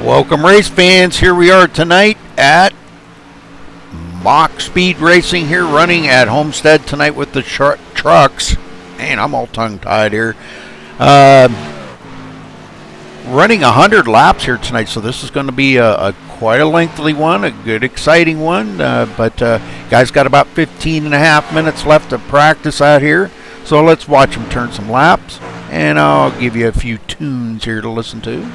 Welcome race fans, here we are tonight at Mach Speed Racing here, running at Homestead tonight with the trucks. Man, I'm all tongue-tied here. Running 100 laps here tonight, so this is going to be quite a lengthy one, a good exciting one, but guys got about 15 and a half minutes left to practice out here, so let's watch them turn some laps, and I'll give you a few tunes here to listen to.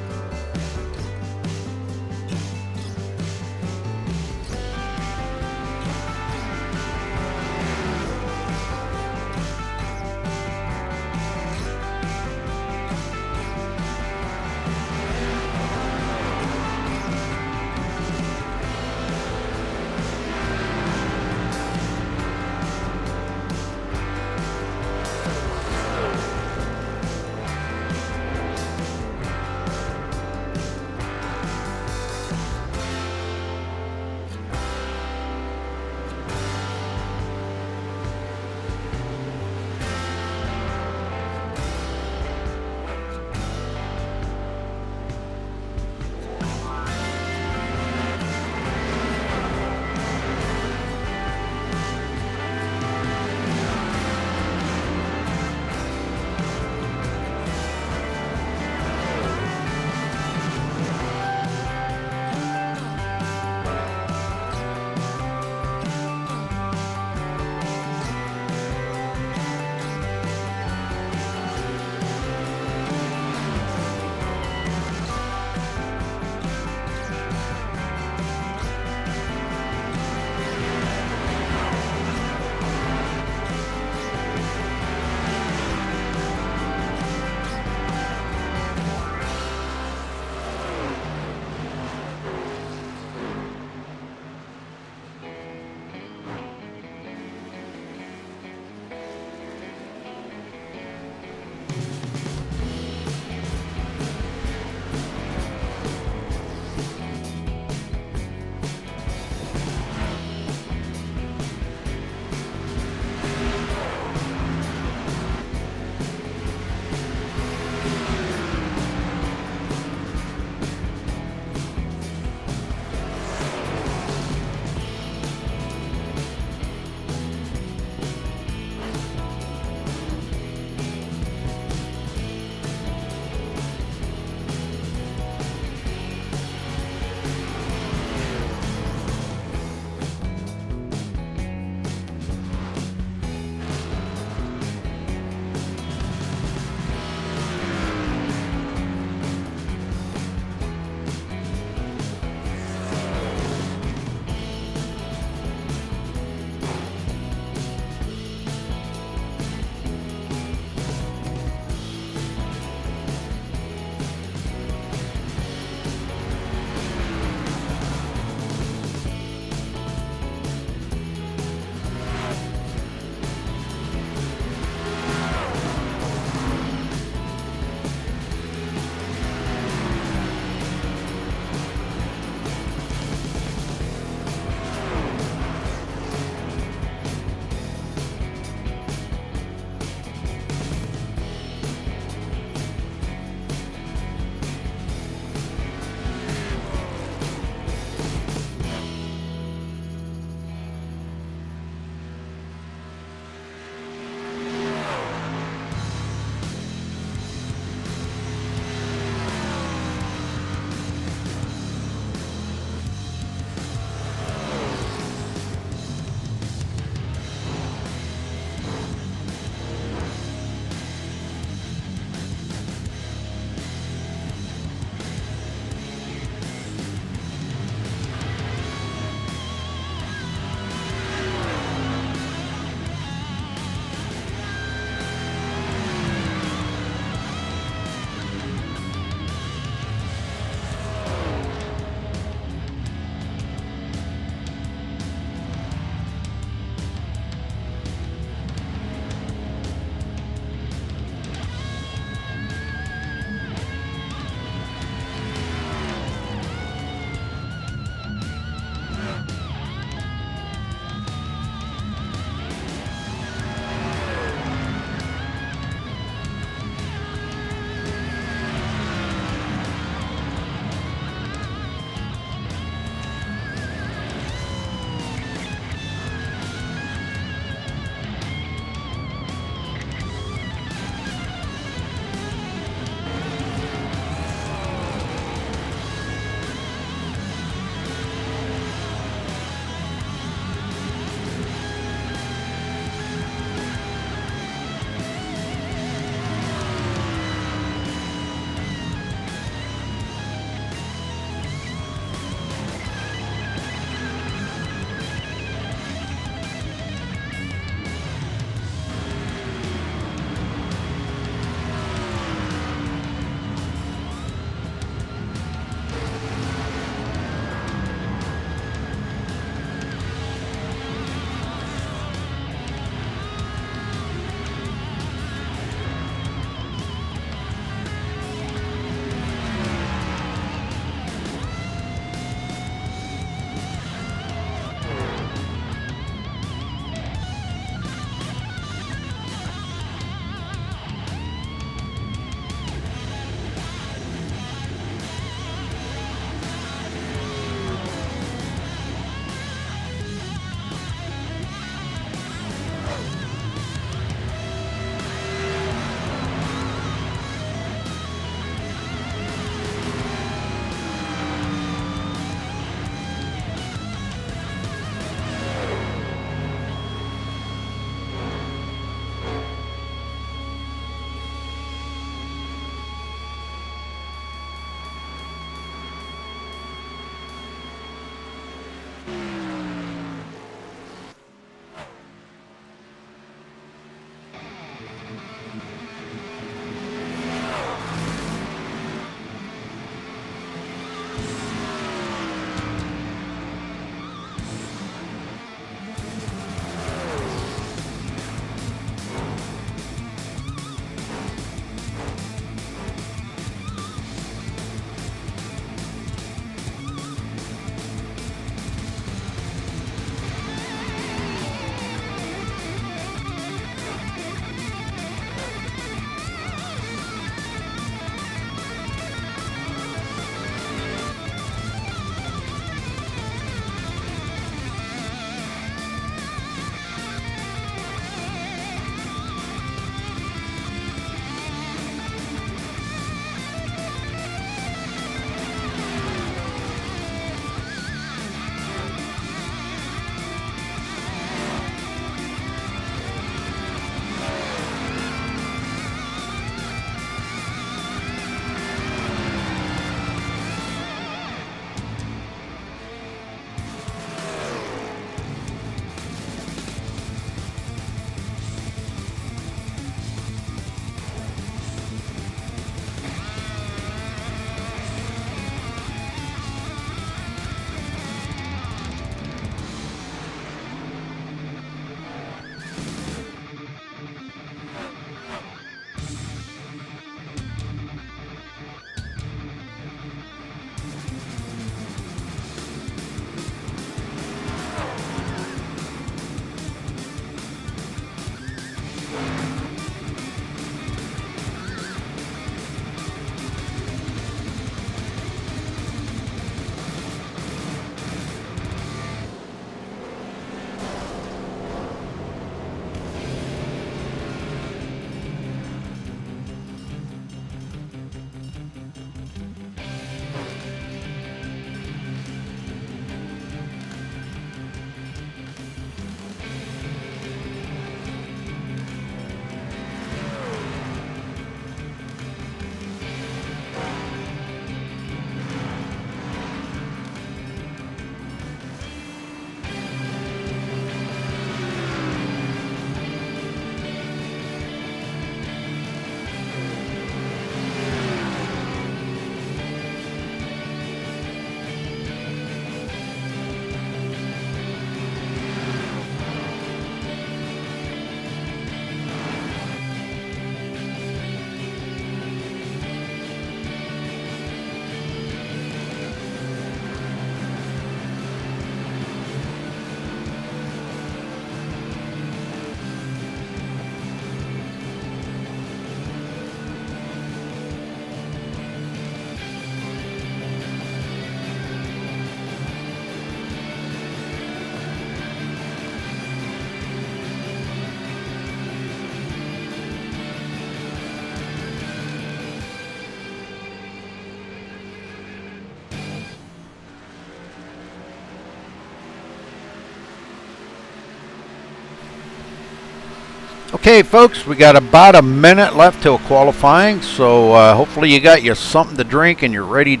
Okay, folks, we got about a minute left till qualifying, so hopefully you got you something to drink and you're ready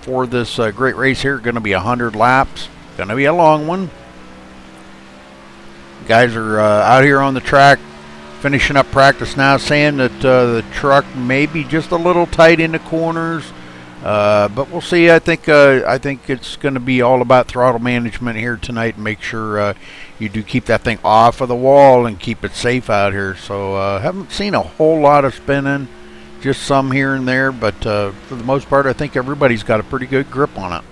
for this great race here. Going to be 100 laps. Going to be a long one. Guys are out here on the track finishing up practice now, saying that the truck may be just a little tight in the corners, but we'll see. I think it's going to be all about throttle management here tonight, and make sure you do keep that thing off of the wall and keep it safe out here. So haven't seen a whole lot of spinning, just some here and there, but for the most part, I think everybody's got a pretty good grip on it.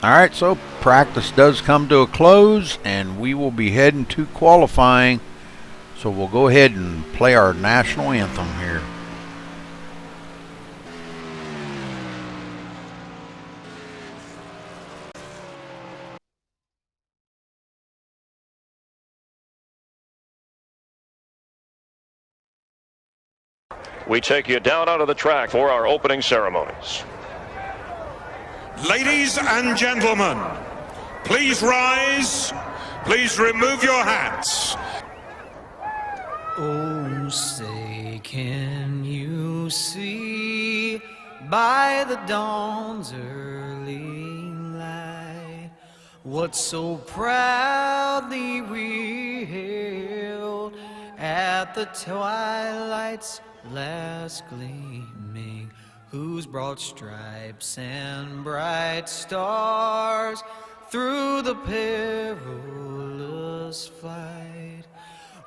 Alright, so practice does come to a close, and we will be heading to qualifying. So we'll go ahead and play our national anthem here. We take you down onto the track for our opening ceremonies. Ladies and gentlemen, please rise. Please remove your hats. Oh, say, can you see by the dawn's early light what so proudly we hailed at the twilight's last gleaming, whose broad stripes and bright stars through the perilous flight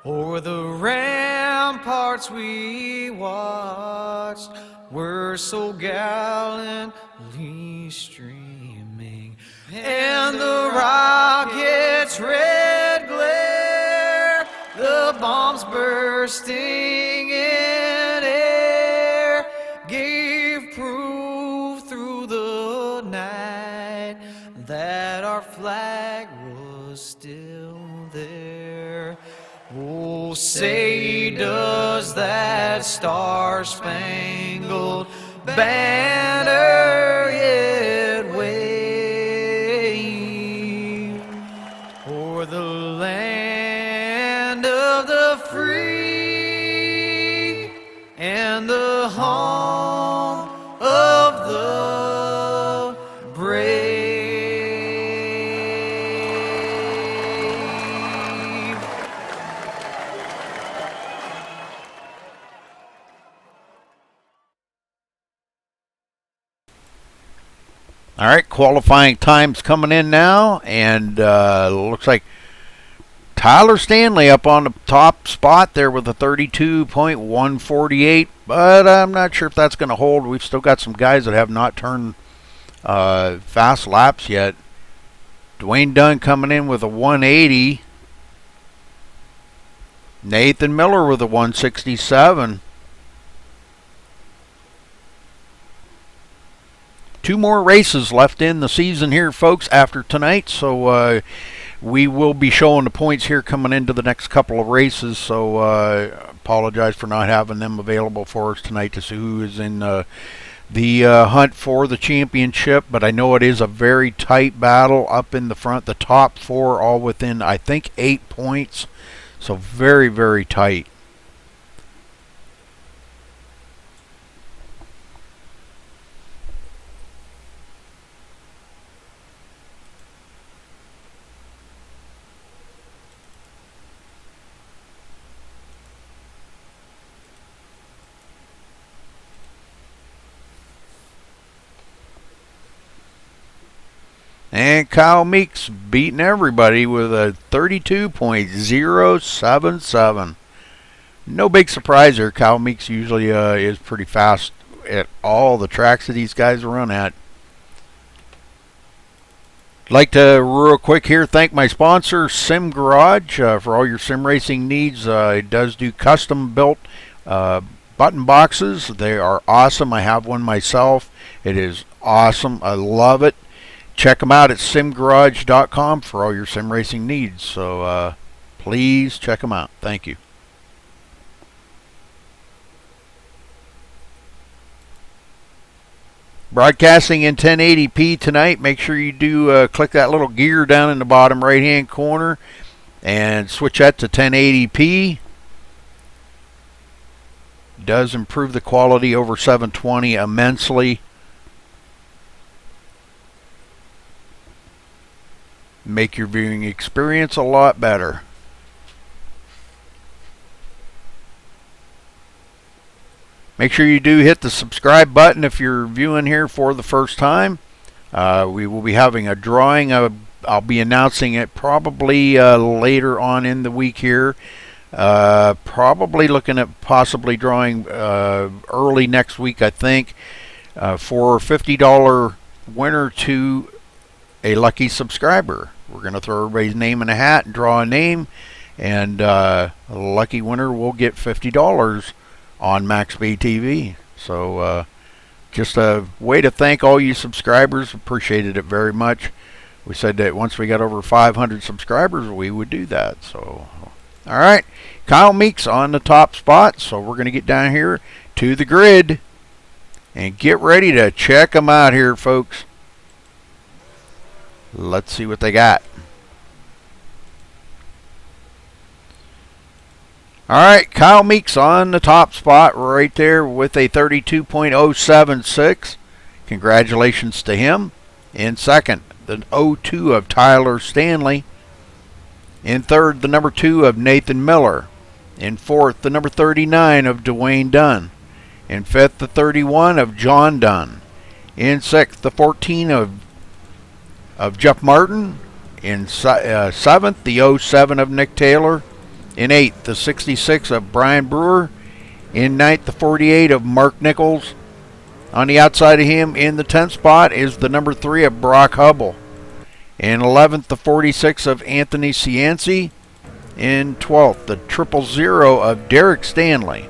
o'er the ramparts we watched were so gallantly streaming, and the rocket's red glare, the bombs bursting in air, gave proof through the night that our flag was still there. Oh, say, does that star-spangled banner yet wave o'er the land of the free and the home of the brave? All right, qualifying time's coming in now, and looks like Tyler Stanley up on the top spot there with a 32.148, but I'm not sure if that's going to hold. We've still got some guys that have not turned fast laps yet. Dwayne Dunn coming in with a 180. Nathan Miller with a 167. Two more races left in the season here, folks, after tonight, so we will be showing the points here coming into the next couple of races, so apologize for not having them available for us tonight to see who is in the hunt for the championship, but I know it is a very tight battle up in the front. The top four all within, I think, 8 points, so very, very tight. And Kyle Meeks beating everybody with a 32.077. No big surprise there. Kyle Meeks usually is pretty fast at all the tracks that these guys run at. Like to real quick here thank my sponsor Sim Garage for all your sim racing needs. It does do custom built button boxes. They are awesome. I have one myself. It is awesome. I love it. Check them out at simgarage.com for all your sim racing needs. So please check them out. Thank you. Broadcasting in 1080p tonight. Make sure you do click that little gear down in the bottom right hand corner and switch that to 1080p. Does improve the quality over 720 immensely. Make your viewing experience a lot better. Make sure you do hit the subscribe button if you're viewing here for the first time. We will be having a drawing. I'll be announcing it probably later on in the week here. Probably looking at possibly drawing early next week, I think, for a $50 winner to a lucky subscriber. We're going to throw everybody's name in a hat and draw a name, and a lucky winner will get $50 on MaxSpeedTV. So just a way to thank all you subscribers. Appreciated it very much. We said that once we got over 500 subscribers, we would do that. So, all right, Kyle Meeks on the top spot. So we're going to get down here to the grid and get ready to check them out here, folks. Let's see what they got. All right, Kyle Meeks on the top spot right there with a 32.076. Congratulations to him. In second, the 02 of Tyler Stanley. In third, the number 2 of Nathan Miller. In fourth, the number 39 of Dwayne Dunn. In fifth, the 31 of John Dunn. In sixth, the 14 of Jeff Martin. In seventh, the 07 of Nick Taylor. In eighth, the 66 of Brian Brewer. In ninth, the 48 of Mark Nichols. On the outside of him, in the 10th spot, is the number 3 of Brock Hubble. In 11th, the 46 of Anthony Cianci. In 12th, the 000 of Derek Stanley.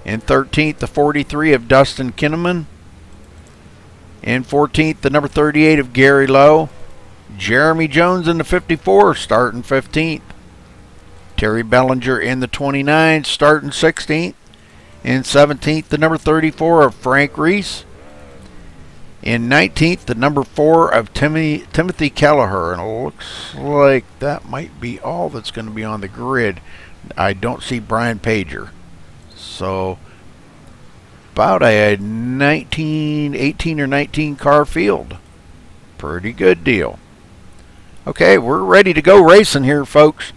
In 13th, the 43 of Dustin Kinnaman. In 14th, the number 38 of Gary Lowe. Jeremy Jones in the 54, starting 15th. Terry Bellinger in the 29, starting 16th. In 17th, the number 34 of Frank Reese. In 19th, the number 4 of Timothy Kelleher. And it looks like that might be all that's going to be on the grid. I don't see Brian Pager. So, about a 18 or 19 car field. Pretty good deal. Okay, we're ready to go racing here, folks.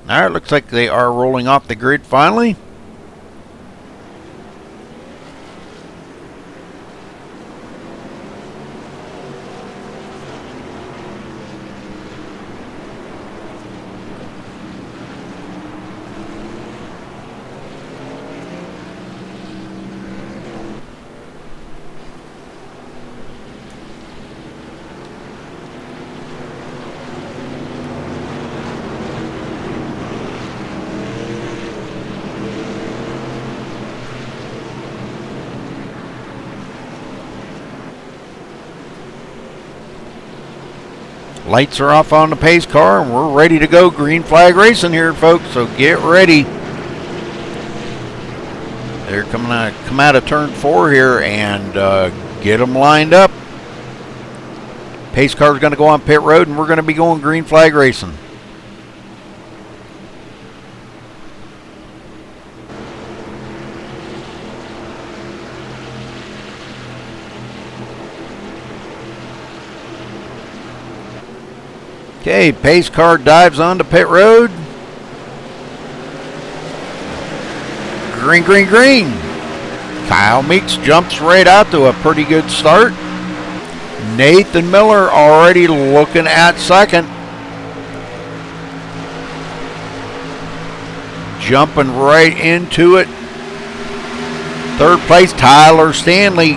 All right, looks like they are rolling off the grid finally. Lights are off on the pace car, and we're ready to go. Green flag racing here, folks, so get ready. They're come out of turn 4 here, and get them lined up. Pace car is going to go on pit road, and we're going to be going green flag racing. Okay, pace car dives onto pit road. Green, green, green. Kyle Meeks jumps right out to a pretty good start. Nathan Miller already looking at second. Jumping right into it. Third place, Tyler Stanley.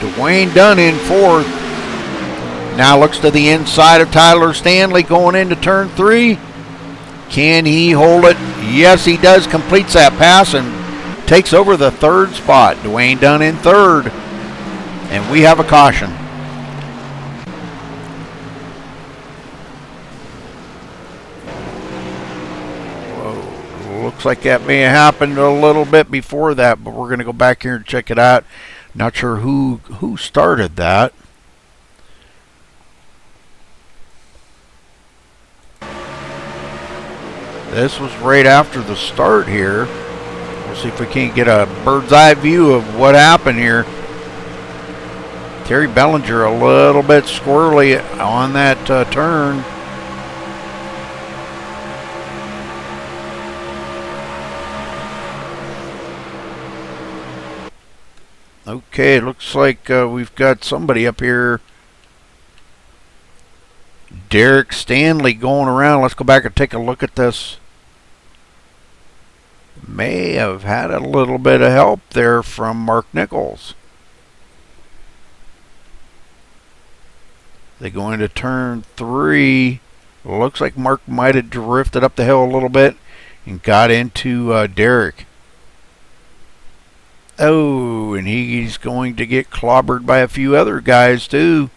Dwayne Dunn in fourth. Now looks to the inside of Tyler Stanley going into turn 3. Can he hold it? Yes, he does. Completes that pass and takes over the third spot. Dwayne Dunn in third. And we have a caution. Whoa. Looks like that may have happened a little bit before that, but we're going to go back here and check it out. Not sure who started that. This was right after the start here. We'll see if we can't get a bird's eye view of what happened here. Terry Bellinger a little bit squirrely on that turn. Okay, it looks like we've got somebody up here. Derek Stanley going around. Let's go back and take a look at this. May have had a little bit of help there from Mark Nichols. They go into turn 3. Looks like Mark might have drifted up the hill a little bit and got into Derek. Oh, and he's going to get clobbered by a few other guys too.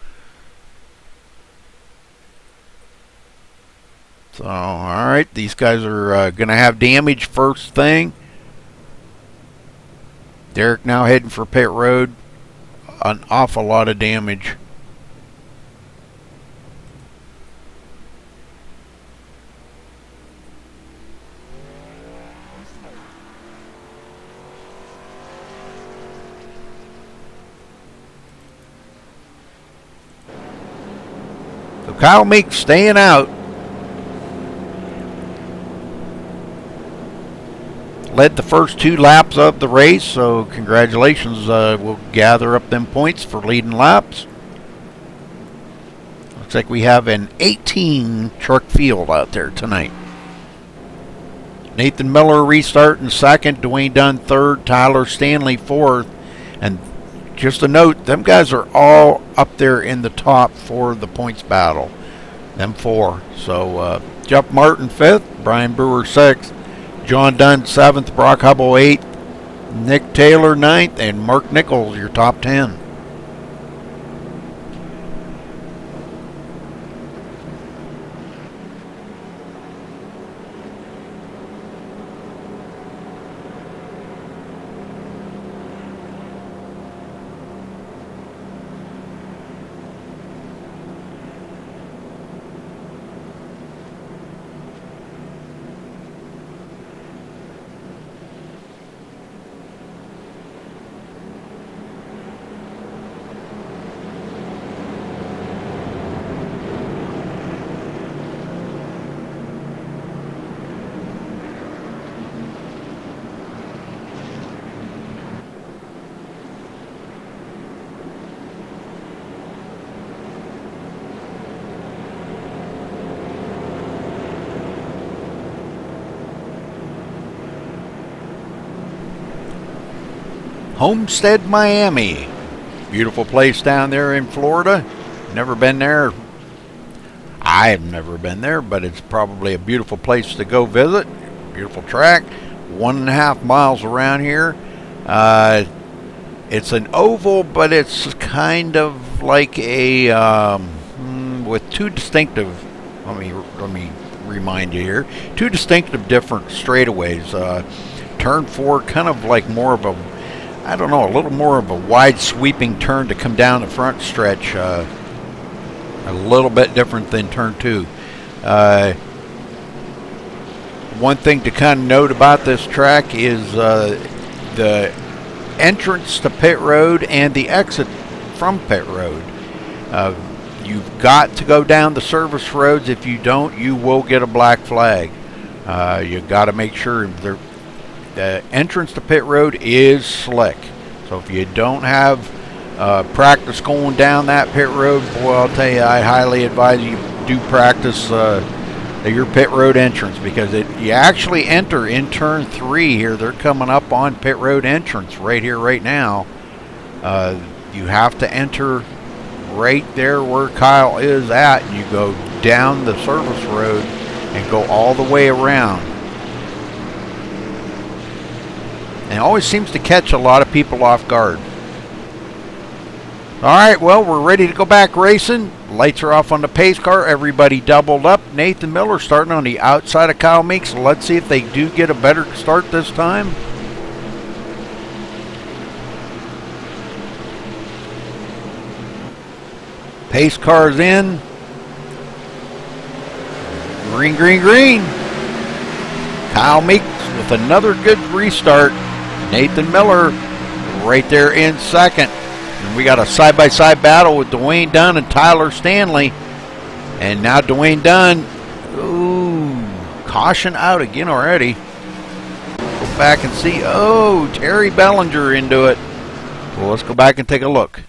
So, alright, these guys are going to have damage first thing. Derek now heading for pit road. An awful lot of damage. So Kyle Meeks staying out. Led the first 2 laps of the race, so congratulations. We'll gather up them points for leading laps. Looks like we have an 18 truck field out there tonight. Nathan Miller restarting second, Dwayne Dunn third, Tyler Stanley fourth. And just a note, them guys are all up there in the top for the points battle. Them 4. So Jeff Martin 5th, Brian Brewer 6th. John Dunn 7th, Brock Hubble 8th, Nick Taylor 9th, and Mark Nichols your top 10. Homestead, Miami. Beautiful place down there in Florida. Never been there. I've never been there, but it's probably a beautiful place to go visit. Beautiful track. 1.5 miles around here. It's an oval, but it's kind of like a with 2 distinctive. Let me remind you here. 2 distinctive different straightaways. Turn 4, kind of like more of a, I don't know, a little more of a wide sweeping turn to come down the front stretch. A little bit different than turn 2. One thing to kind of note about this track is the entrance to pit road and the exit from pit road. You've got to go down the service roads. If you don't, you will get a black flag. You got to make sure the entrance to pit road is slick. So if you don't have practice going down that pit road, boy, I'll tell you, I highly advise you do practice your pit road entrance, because you actually enter in turn 3 here. They're coming up on pit road entrance right here, right now. You have to enter right there where Kyle is at, and you go down the service road and go all the way around. And it always seems to catch a lot of people off guard. Alright, well, we're ready to go back racing. Lights are off on the pace car. Everybody doubled up. Nathan Miller starting on the outside of Kyle Meeks. Let's see if they do get a better start this time. Pace car's in. Green, green, green. Kyle Meeks with another good restart. Nathan Miller right there in second. And we got a side-by-side battle with Dwayne Dunn and Tyler Stanley. And now Dwayne Dunn, ooh, caution out again already. Go back and see. Oh, Terry Bellinger into it. Well, let's go back and take a look.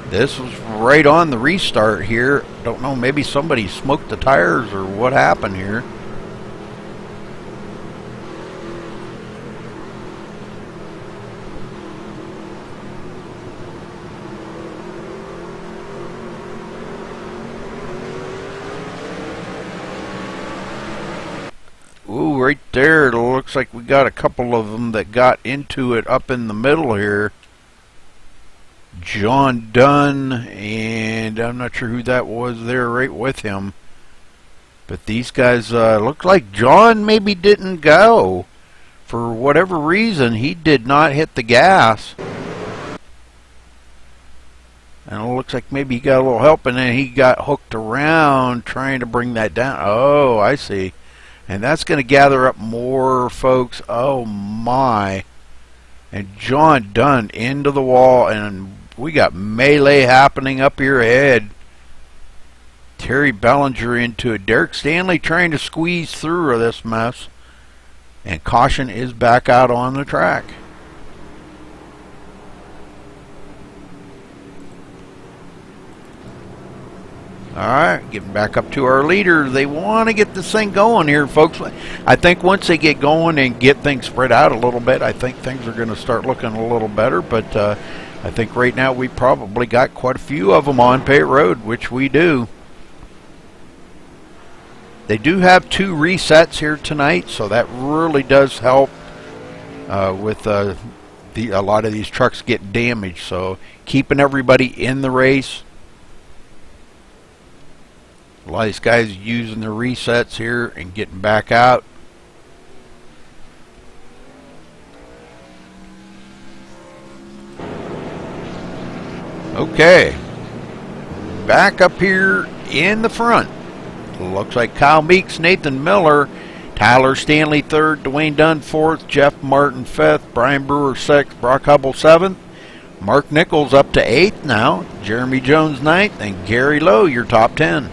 This was right on the restart here. Don't know, maybe somebody smoked the tires or what happened here. Ooh, right there, it looks like we got a couple of them that got into it up in the middle here. John Dunn, and I'm not sure who that was there right with him. But these guys look like John maybe didn't go. For whatever reason, he did not hit the gas. And it looks like maybe he got a little help, and then he got hooked around trying to bring that down. Oh, I see. And that's going to gather up more folks. Oh, my. And John Dunn into the wall, and we got melee happening up here ahead. Terry Bellinger into it. Derek Stanley trying to squeeze through this mess. And caution is back out on the track. Alright, getting back up to our leader. They want to get this thing going here, folks. I think once they get going and get things spread out a little bit, I think things are going to start looking a little better. But I think right now we probably got quite a few of them on pit road, which we do. They do have 2 resets here tonight, so that really does help with a lot of these trucks get damaged. So keeping everybody in the race. A lot of these guys using the resets here and getting back out. Okay. Back up here in the front. Looks like Kyle Meeks, Nathan Miller, Tyler Stanley 3rd, Dwayne Dunn 4th, Jeff Martin 5th, Brian Brewer 6th, Brock Hubble 7th, Mark Nichols up to 8th now, Jeremy Jones 9th, and Gary Lowe, your top 10.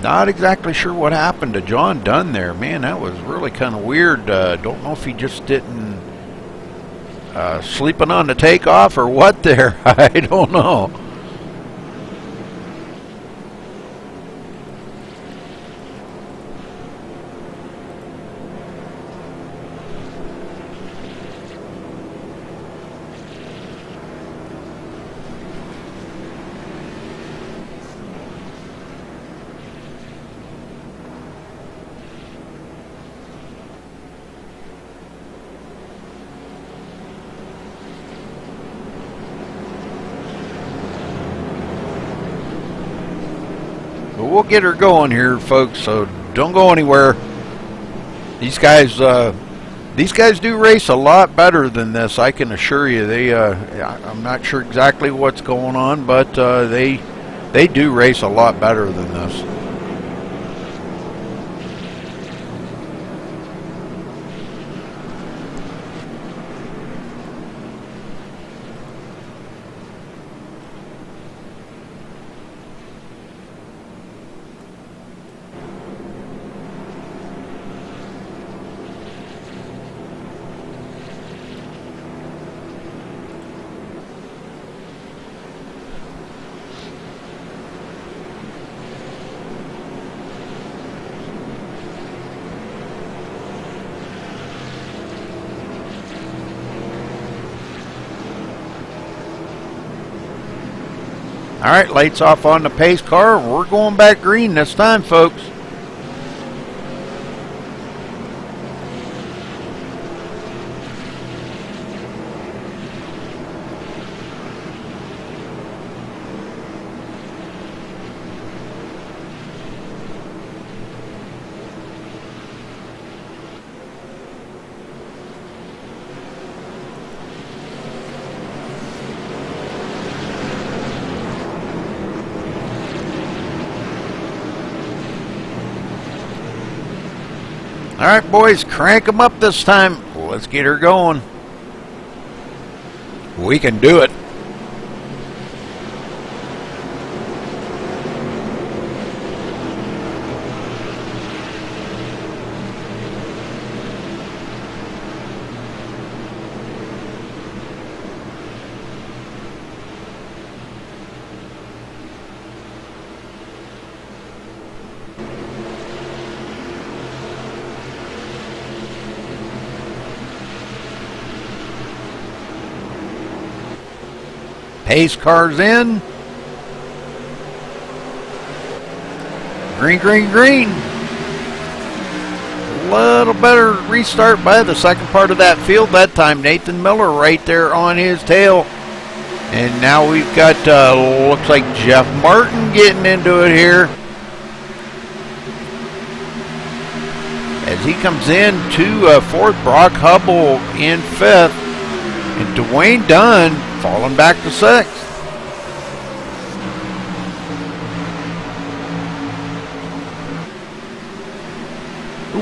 Not exactly sure what happened to John Dunn there. Man, that was really kind of weird. Don't know if he just didn't sleeping on the takeoff or what there. I don't know. But we'll get her going here, folks, so don't go anywhere. These guys do race a lot better than this, I can assure you. I'm not sure exactly what's going on, but they do race a lot better than this. All right, lights off on the pace car. We're going back green this time, folks. All right, boys, crank them up this time. Let's get her going. We can do it. Pace car's in. Green, green, green. A little better restart by the second part of that field that time. Nathan Miller right there on his tail. And now we've got, looks like Jeff Martin getting into it here. As he comes in to fourth, Brock Hubble in fifth. And Dwayne Dunn falling back to sixth.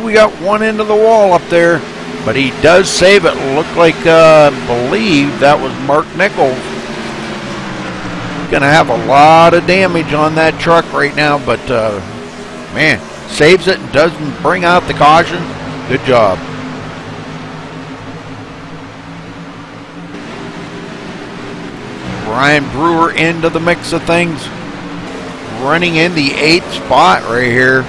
We got one end of the wall up there, but he does save it. Looked like, I believe that was Mark Nichols. Gonna have a lot of damage on that truck right now, but man, saves it and doesn't bring out the caution. Good job. Ryan Brewer into the mix of things, running in the 8th spot right here.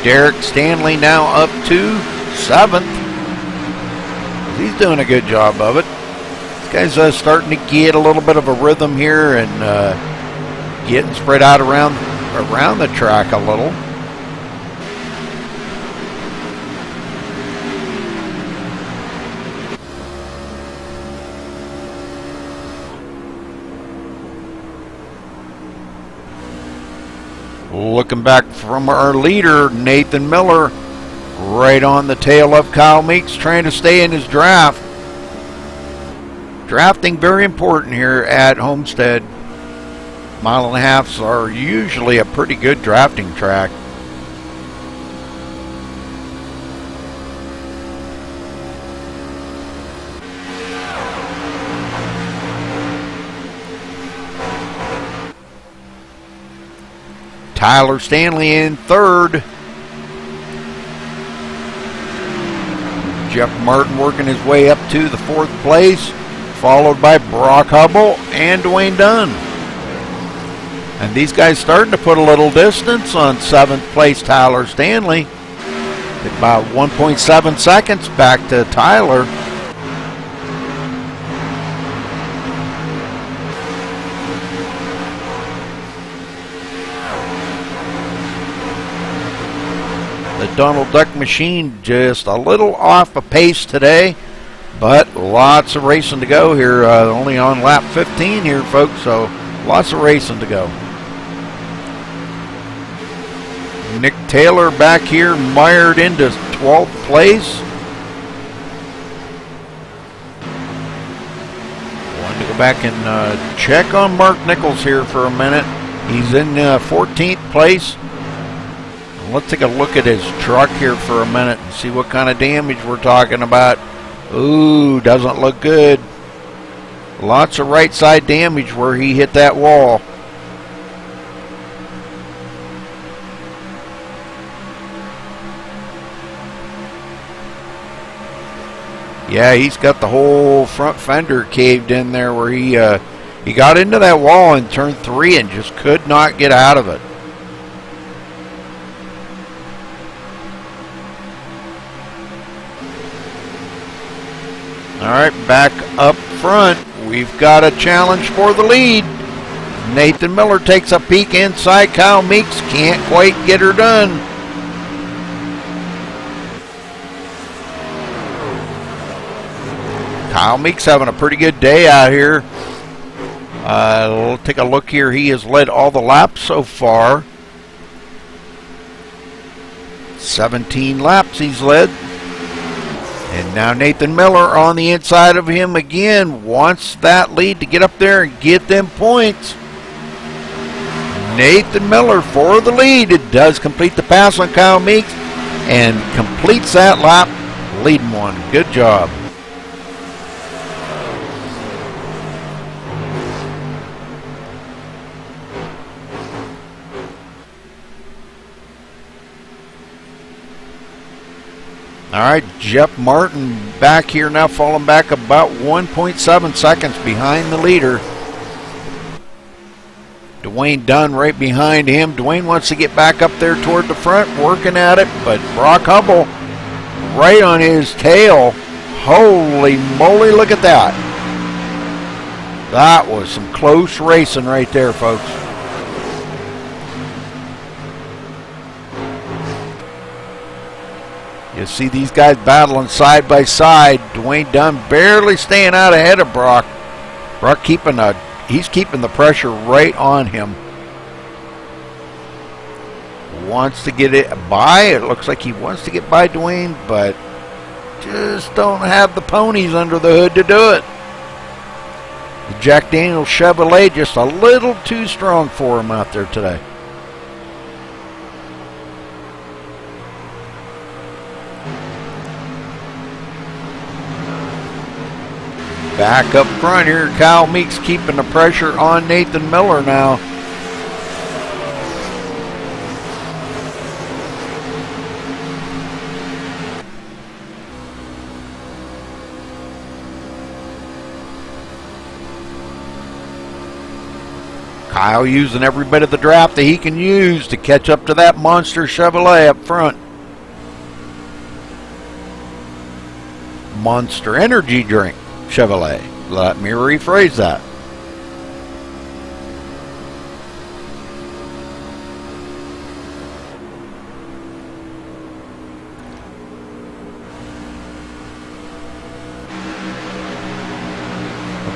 Derek Stanley now up to 7th. He's doing a good job of it. This guy's starting to get a little bit of a rhythm here and getting spread out around the track a little. Looking back from our leader, Nathan Miller, right on the tail of Kyle Meeks, trying to stay in his draft. Drafting very important here at Homestead. 1.5 miles are usually a pretty good drafting track. Tyler Stanley in 3rd. Jeff Martin working his way up to the 4th place, followed by Brock Hubble and Dwayne Dunn. And these guys starting to put a little distance on 7th place Tyler Stanley. About 1.7 seconds back to Tyler. The Donald Duck machine just a little off a pace today, but lots of racing to go here. Only on lap 15 here, folks, so lots of racing to go. Nick Taylor back here, mired into 12th place. Wanted to go back and check on Mark Nichols here for a minute. He's in 14th place. Let's take a look at his truck here for a minute and see what kind of damage we're talking about. Ooh, doesn't look good. Lots of right side damage where he hit that wall. Yeah, he's got the whole front fender caved in there where he got into that wall in turn 3 and just could not get out of it. All right, back up front. We've got a challenge for the lead. Nathan Miller takes a peek inside. Kyle Meeks can't quite get her done. Kyle Meeks having a pretty good day out here. We'll take a look here. He has led all the laps so far. 17 laps he's led. And now Nathan Miller on the inside of him again. Wants that lead to get up there and get them points. Nathan Miller for the lead. It does complete the pass on Kyle Meeks and completes that lap, leading one. Good job. All right, Jeff Martin back here now, falling back about 1.7 seconds behind the leader. Dwayne Dunn right behind him. Dwayne wants to get back up there toward the front, working at it, but Brock Hubble right on his tail. Holy moly, look at that. That was some close racing right there, folks. You see these guys battling side by side. Dwayne Dunn barely staying out ahead of Brock. Brock he's keeping the pressure right on him. Wants to get it by. It looks like he wants to get by Dwayne, but just don't have the ponies under the hood to do it. The Jack Daniels Chevrolet just a little too strong for him out there today. Back up front here, Kyle Meeks keeping the pressure on Nathan Miller now. Kyle using every bit of the draft that he can use to catch up to that monster Chevrolet up front. Monster Energy drink. Chevrolet. Let me rephrase that.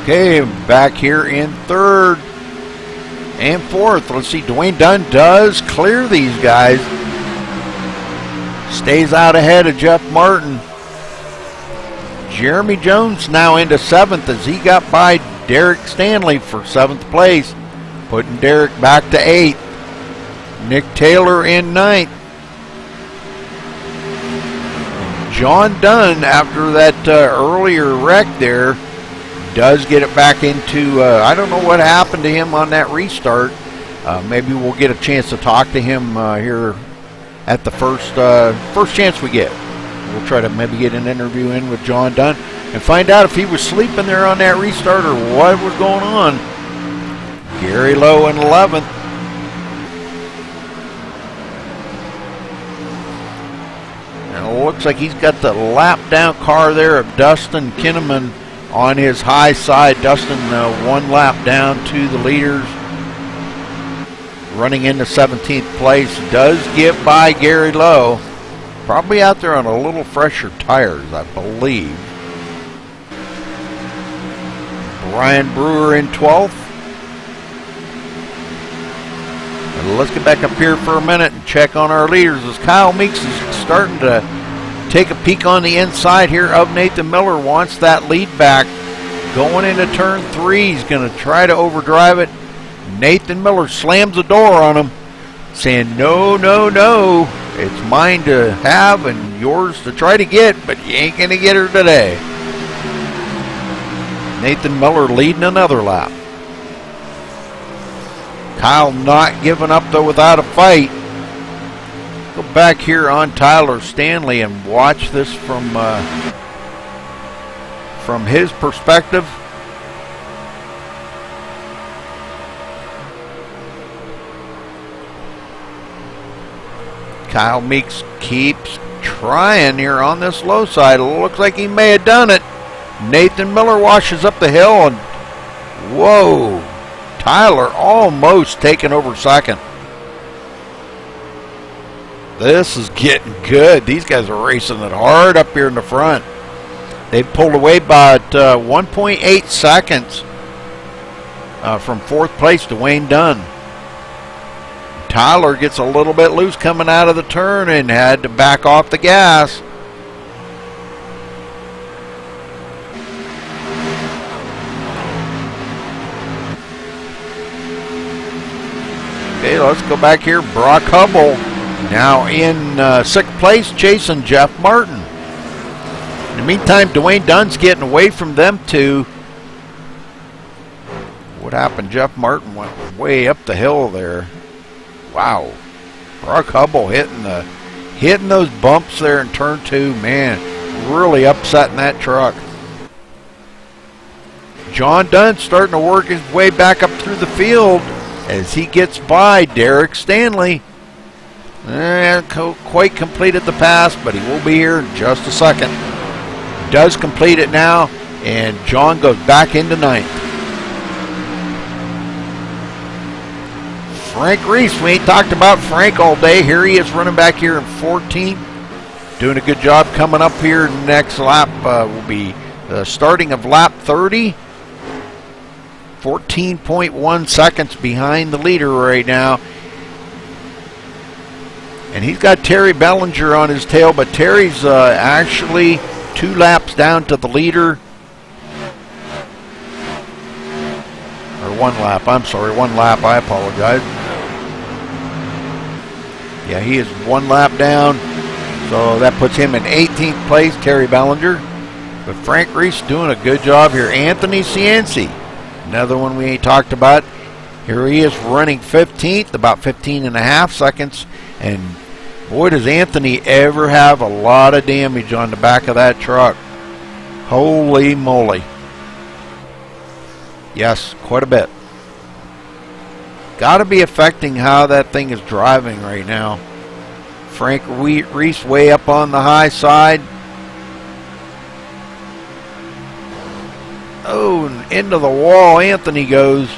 Okay, back here in third and fourth. Let's see, Dwayne Dunn does clear these guys. Stays out ahead of Jeff Martin. Jeremy Jones now into seventh as he got by Derek Stanley for seventh place, putting Derek back to eighth. Nick Taylor in ninth. John Dunn, after that earlier wreck there, does get it back into, I don't know what happened to him on that restart. Maybe we'll get a chance to talk to him here at the first chance we get. We'll try to maybe get an interview in with John Dunn and find out if he was sleeping there on that restart or what was going on. Gary Lowe in 11th. And it looks like he's got the lap down car there of Dustin Kinnaman on his high side. Dustin one lap down to the leaders. Running into 17th place. Does get by Gary Lowe. Probably out there on a little fresher tires, I believe. Brian Brewer in 12th. And let's get back up here for a minute and check on our leaders as Kyle Meeks is starting to take a peek on the inside here of Nathan Miller. Wants that lead back. Going into turn 3. He's going to try to overdrive it. Nathan Miller slams the door on him, saying, no, no, no. It's mine to have and yours to try to get, but you ain't going to get her today. Nathan Miller leading another lap. Kyle not giving up, though, without a fight. Go back here on Tyler Stanley and watch this from his perspective. Kyle Meeks keeps trying here on this low side. It looks like he may have done it. Nathan Miller washes up the hill, and whoa, Tyler almost taking over second. This is getting good. These guys are racing it hard up here in the front. They've pulled away by 1.8 seconds from fourth place to Wayne Dunn. Tyler gets a little bit loose coming out of the turn and had to back off the gas. Okay, let's go back here. Brock Hubble now in sixth place, chasing Jeff Martin. In the meantime, Dwayne Dunn's getting away from them two. What happened? Jeff Martin went way up the hill there. Wow. Brock Hubble hitting those bumps there in turn two. Man, really upsetting that truck. John Dunn starting to work his way back up through the field as he gets by Derek Stanley. Quite completed the pass, but he will be here in just a second. Does complete it now, and John goes back into ninth. Frank Reese, we ain't talked about Frank all day. Here he is running back here in 14th. Doing a good job coming up here. Next lap will be the starting of lap 30. 14.1 seconds behind the leader right now. And he's got Terry Bellinger on his tail, but Terry's actually 2 laps down to the leader. Or 1 lap, I'm sorry, 1 lap, I apologize. Yeah, he is 1 lap down, so that puts him in 18th place, Terry Bellinger. But Frank Reese doing a good job here. Anthony Cianci, another one we ain't talked about. Here he is running 15th, about 15.5 seconds. And boy, does Anthony ever have a lot of damage on the back of that truck. Holy moly. Yes, quite a bit. Got to be affecting how that thing is driving right now. Frank Reese way up on the high side. Oh, and into the wall Anthony goes.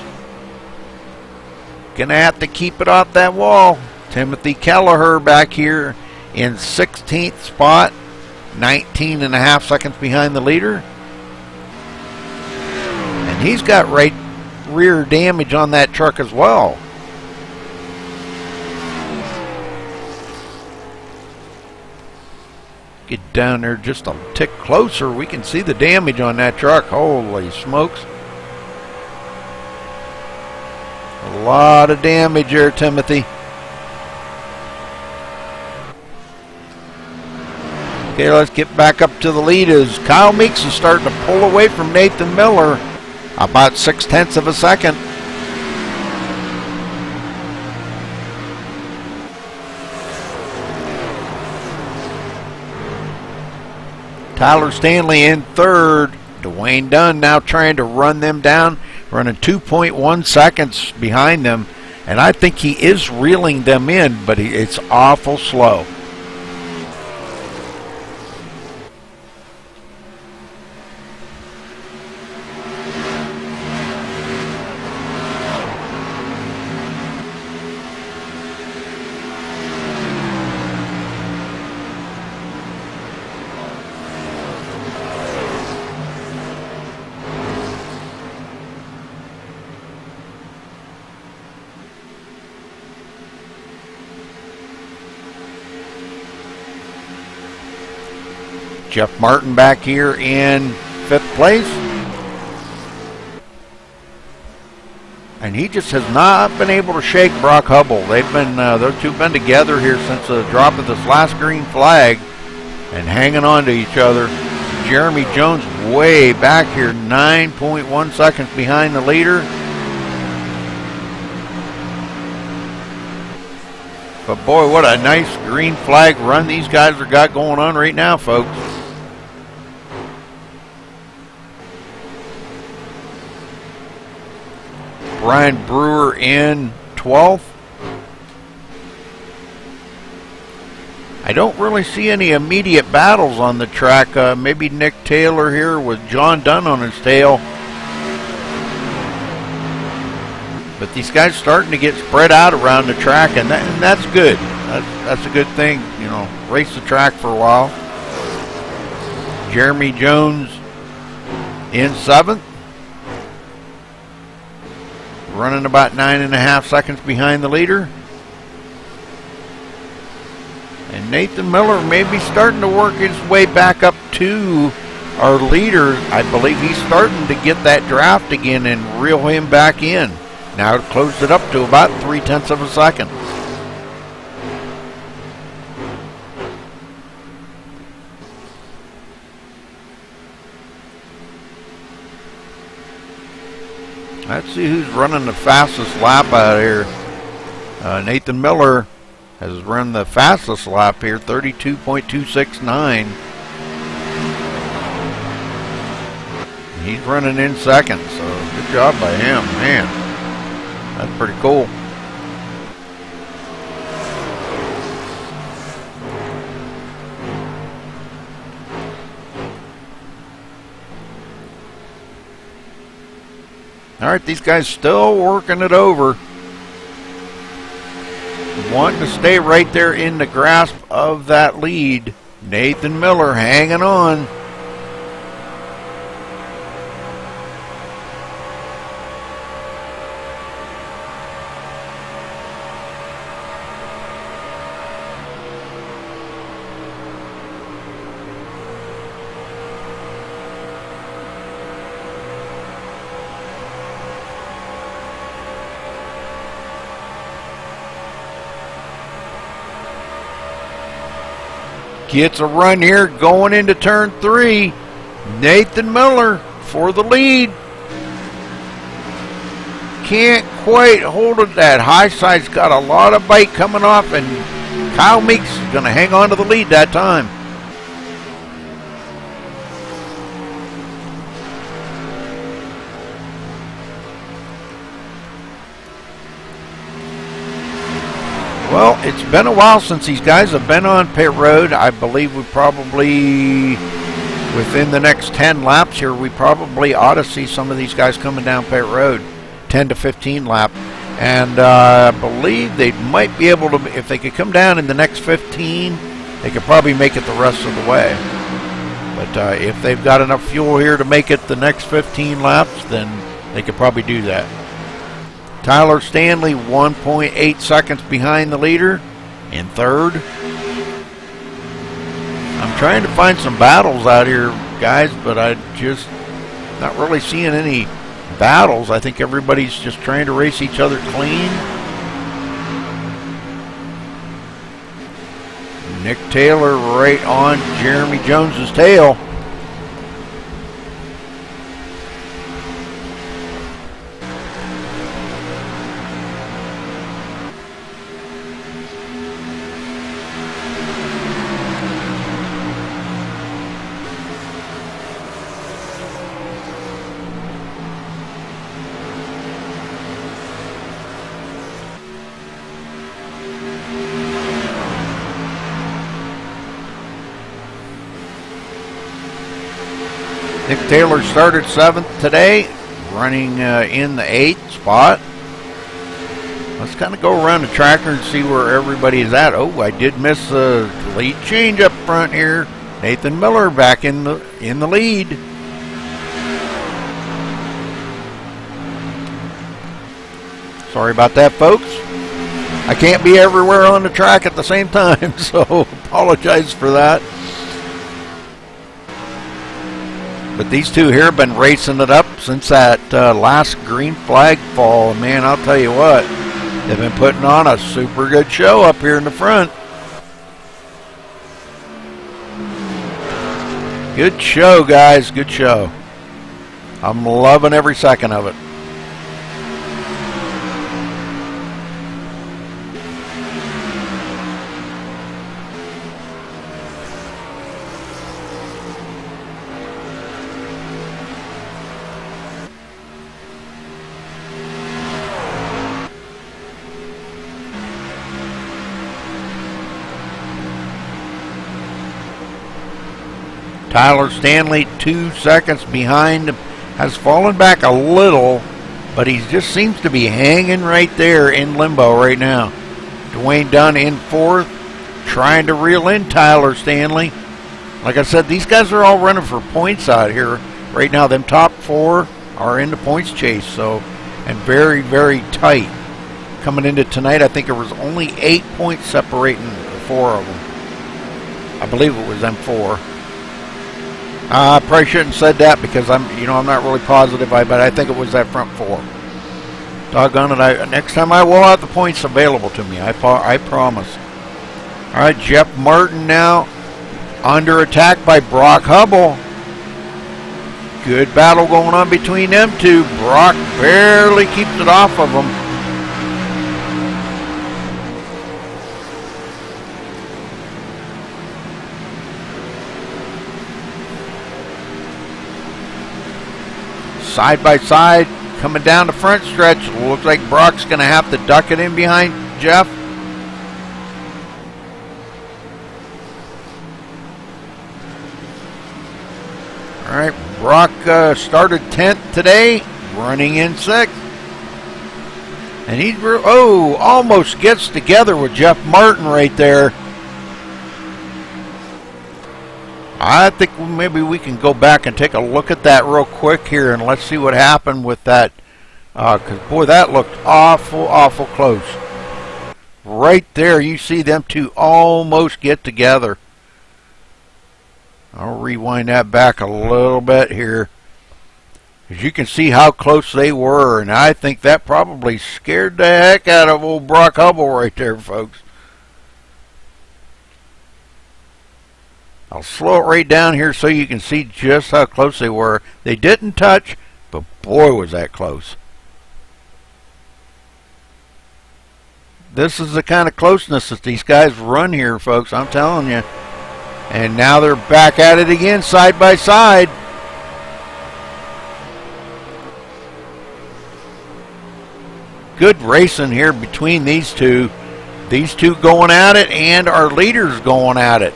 Gonna have to keep it off that wall. Timothy Kelleher back here in 16th spot. 19.5 seconds behind the leader. And he's got right rear damage on that truck as well. Get down there just a tick closer, we can see the damage on that truck. Holy smokes. A lot of damage there, Timothy. Okay, let's get back up to the lead as Kyle Meeks is starting to pull away from Nathan Miller. About 0.6 of a second. Tyler Stanley in third. Dwayne Dunn now trying to run them down, running 2.1 seconds behind them. And I think he is reeling them in, but it's awful slow. Jeff Martin back here in 5th place. And he just has not been able to shake Brock Hubble. They've been, those two have been together here since the drop of this last green flag and hanging on to each other. Jeremy Jones way back here, 9.1 seconds behind the leader. But boy, what a nice green flag run these guys have got going on right now, folks. Brian Brewer in 12th. I don't really see any immediate battles on the track. Maybe Nick Taylor here with John Dunn on his tail. But these guys starting to get spread out around the track, and that's good. That's a good thing. You know, race the track for a while. Jeremy Jones in 7th. Running about 9.5 seconds behind the leader. And Nathan Miller may be starting to work his way back up to our leader. I believe he's starting to get that draft again and reel him back in. Now it closed it up to about 0.3 of a second. Let's see who's running the fastest lap out here. Nathan Miller has run the fastest lap here, 32.269. He's running in 2nd, so good job by him. Man, that's pretty cool. All right, these guys still working it over. Wanting to stay right there in the grasp of that lead. Nathan Miller hanging on. Gets a run here going into turn 3. Nathan Miller for the lead. Can't quite hold it. That high side's got a lot of bite coming off, and Kyle Meeks is going to hang on to the lead that time. Well, it's been a while since these guys have been on pit road. I believe we probably, within the next 10 laps here, we probably ought to see some of these guys coming down pit road, 10 to 15 lap. And I believe they might be able to, if they could come down in the next 15, they could probably make it the rest of the way. But if they've got enough fuel here to make it the next 15 laps, then they could probably do that. Tyler Stanley, 1.8 seconds behind the leader in 3rd. I'm trying to find some battles out here, guys, but I just not really seeing any battles. I think everybody's just trying to race each other clean. Nick Taylor right on Jeremy Jones's tail. Nick Taylor started 7th today, running in the 8th spot. Let's kind of go around the tracker and see where everybody is at. Oh, I did miss the lead change up front here. Nathan Miller back in the lead. Sorry about that, folks. I can't be everywhere on the track at the same time, so apologize for that. But these two here have been racing it up since that last green flag fall. And man, I'll tell you what, they've been putting on a super good show up here in the front. Good show, guys. Good show. I'm loving every second of it. Tyler Stanley 2 seconds behind, has fallen back a little, but he just seems to be hanging right there in limbo right now. Dwayne Dunn in 4th, trying to reel in Tyler Stanley. Like I said, these guys are all running for points out here right now. Them top 4 are in the points chase, so, and very, very tight. Coming into tonight, I think there was only 8 points separating the 4 of them. I believe it was them 4. I probably shouldn't have said that because I'm not really positive, but I think it was that front 4. Doggone it! Next time I will have the points available to me. I promise. All right, Jeff Martin now under attack by Brock Hubble. Good battle going on between them two. Brock barely keeps it off of him. Side by side, coming down the front stretch. Looks like Brock's going to have to duck it in behind Jeff. All right, Brock started 10th today, running in 6th. And he almost gets together with Jeff Martin right there. I think maybe we can go back and take a look at that real quick here, and let's see what happened with that. Because, boy, that looked awful, awful close. Right there, you see them two almost get together. I'll rewind that back a little bit here. As you can see how close they were, and I think that probably scared the heck out of old Brock Hubble right there, folks. I'll slow it right down here so you can see just how close they were. They didn't touch, but boy was that close. This is the kind of closeness that these guys run here, folks, I'm telling you. And now they're back at it again, side by side. Good racing here between these two. These two going at it, and our leaders going at it.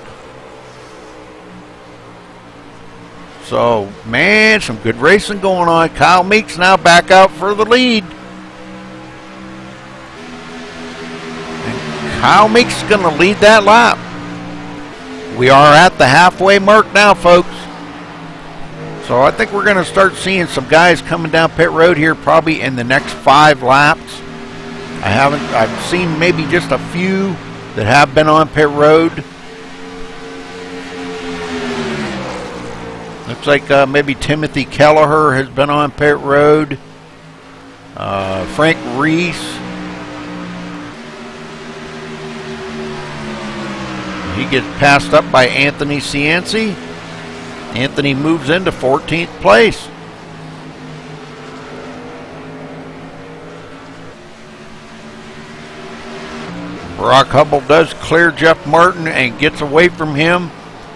So, man, some good racing going on. Kyle Meeks now back out for the lead. And Kyle Meeks is going to lead that lap. We are at the halfway mark now, folks. So I think we're going to start seeing some guys coming down pit road here probably in the next 5 laps. I've seen maybe just a few that have been on pit road. Looks like maybe Timothy Kelleher has been on pit road. Frank Reese. He gets passed up by Anthony Cianci. Anthony moves into 14th place. Brock Hubble does clear Jeff Martin and gets away from him.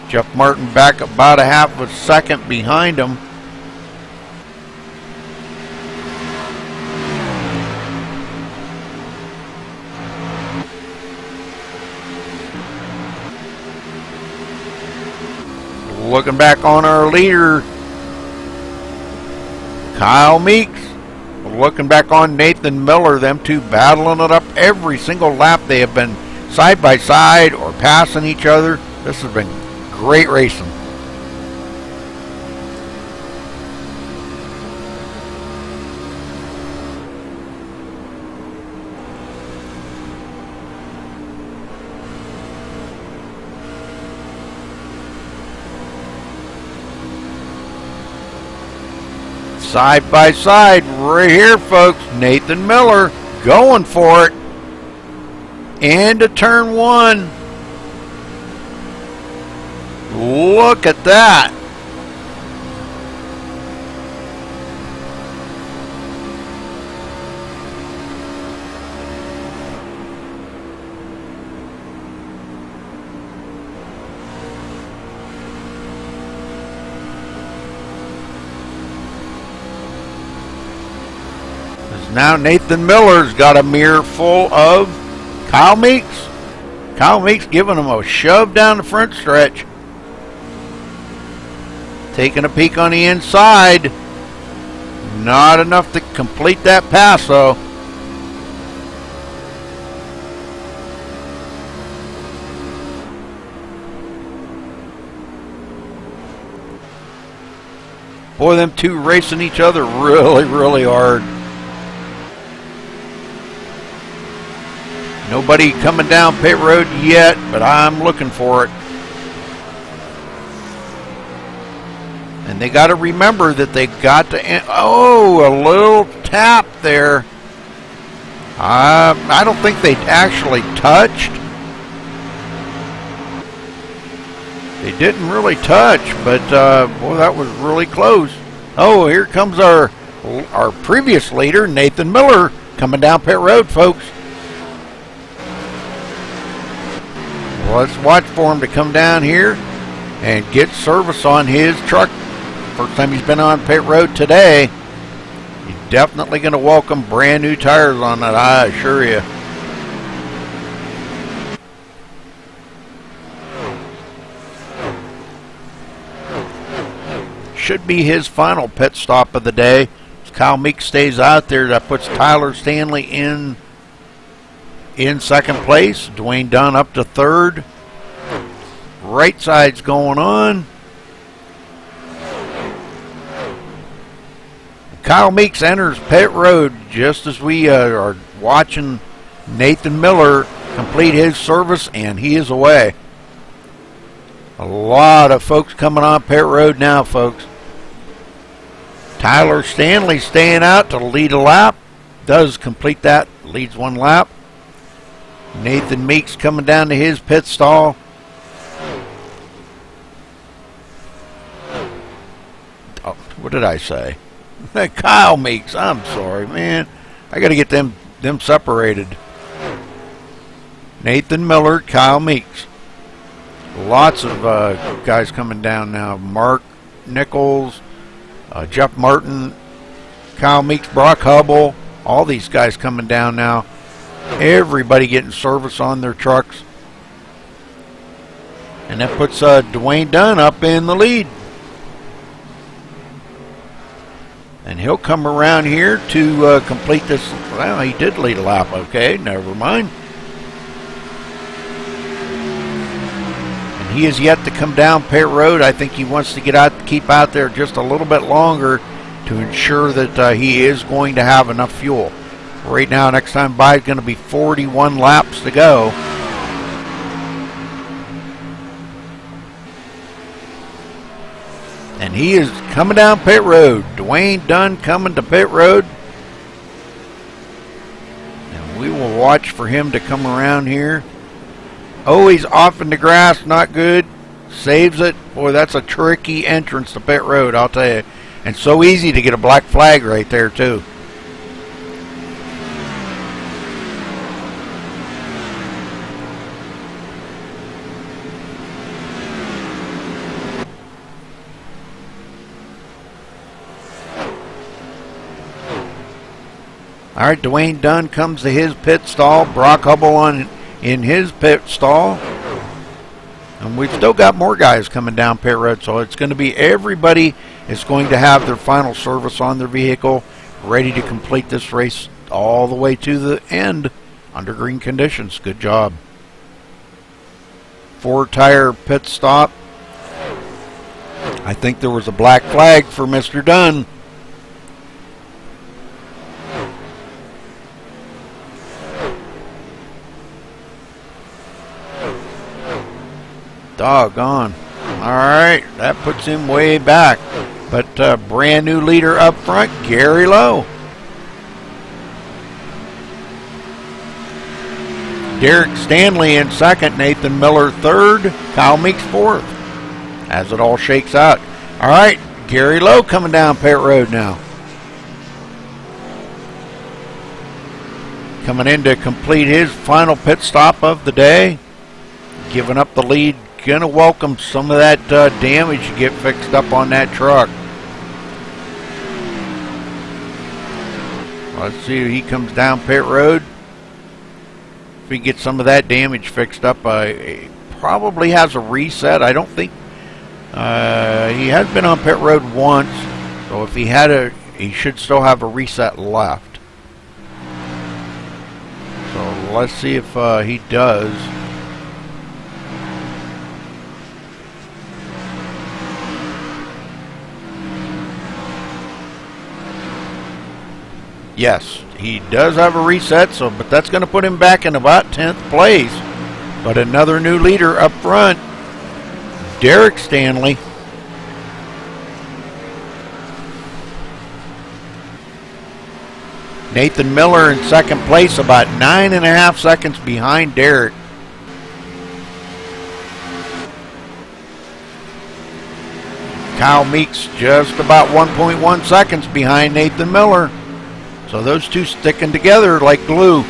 Jeff Martin back about a half a second behind him. Looking back on our leader, Kyle Meeks. Looking back on Nathan Miller, them two battling it up every single lap. They have been side by side or passing each other. This has been great racing. Side by side, right here, folks. Nathan Miller going for it. Into turn 1. Look at that. Now Nathan Miller's got a mirror full of Kyle Meeks. Kyle Meeks giving him a shove down the front stretch. Taking a peek on the inside. Not enough to complete that pass, though. Boy, them two racing each other really, really hard. Nobody coming down pit road yet, but I'm looking for it. And they got to remember that they got to... Oh, a little tap there. I don't think they actually touched. They didn't really touch, but boy, that was really close. Oh, here comes our previous leader, Nathan Miller, coming down pit road, folks. Well, let's watch for him to come down here and get service on his truck. First time he's been on pit road today. He's definitely going to welcome brand new tires on that, I assure you. Should be his final pit stop of the day. Kyle Meeks stays out there. That puts Tyler Stanley in second place. Dwayne Dunn up to third. Right side's going on. Kyle Meeks enters pit road just as we are watching Nathan Miller complete his service, and he is away. A lot of folks coming on pit road now, folks. Tyler Stanley staying out to lead a lap. Does complete that. Leads one lap. Nathan Meeks coming down to his pit stall. Oh, what did I say? Kyle Meeks. I'm sorry, man. I got to get them separated. Nathan Miller, Kyle Meeks. Lots of guys coming down now. Mark Nichols, Jeff Martin, Kyle Meeks, Brock Hubble. All these guys coming down now. Everybody getting service on their trucks. And that puts Dwayne Dunn up in the lead. And he'll come around here to complete this. Well, he did lead a lap. Okay, never mind. And he is yet to come down pit road. I think he wants to keep out there just a little bit longer to ensure that he is going to have enough fuel. Right now, next time by is going to be 41 laps to go. And he is coming down pit road. Dwayne Dunn coming to pit road. And we will watch for him to come around here. Oh, he's off in the grass. Not good. Saves it. Boy, that's a tricky entrance to pit road, I'll tell you. And so easy to get a black flag right there, too. All right, Dwayne Dunn comes to his pit stall. Brock Hubble in his pit stall. And we've still got more guys coming down pit road, so it's going to be everybody is going to have their final service on their vehicle, ready to complete this race all the way to the end under green conditions. Good job. 4-tire pit stop. I think there was a black flag for Mr. Dunn. Doggone. Alright, that puts him way back. But brand new leader up front, Gary Lowe. Derek Stanley in second, Nathan Miller third, Kyle Meeks fourth. As it all shakes out. Alright, Gary Lowe coming down pit road now. Coming in to complete his final pit stop of the day. Giving up the lead. Gonna welcome some of that damage to get fixed up on that truck. Let's see if he comes down pit road. If he gets some of that damage fixed up, probably has a reset. I don't think He has been on pit road once, so if he had he should still have a reset left. So let's see if he does. Yes, he does have a reset, but that's going to put him back in about 10th place. But another new leader up front, Derek Stanley. Nathan Miller in second place, about 9.5 seconds behind Derek. Kyle Meeks just about 1.1 seconds behind Nathan Miller. So those two sticking together like glue.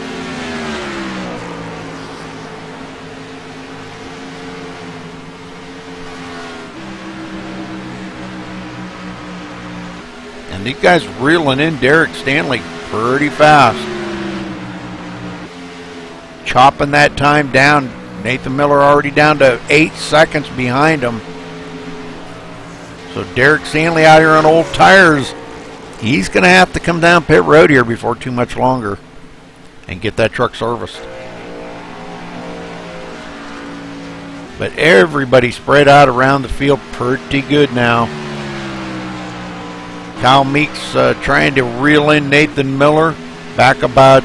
And these guys reeling in Derek Stanley pretty fast. Chopping that time down. Nathan Miller already down to 8 seconds behind him. So Derek Stanley out here on old tires. He's going to have to come down pit road here before too much longer and get that truck serviced. But everybody spread out around the field pretty good now. Kyle Meeks trying to reel in Nathan Miller, back about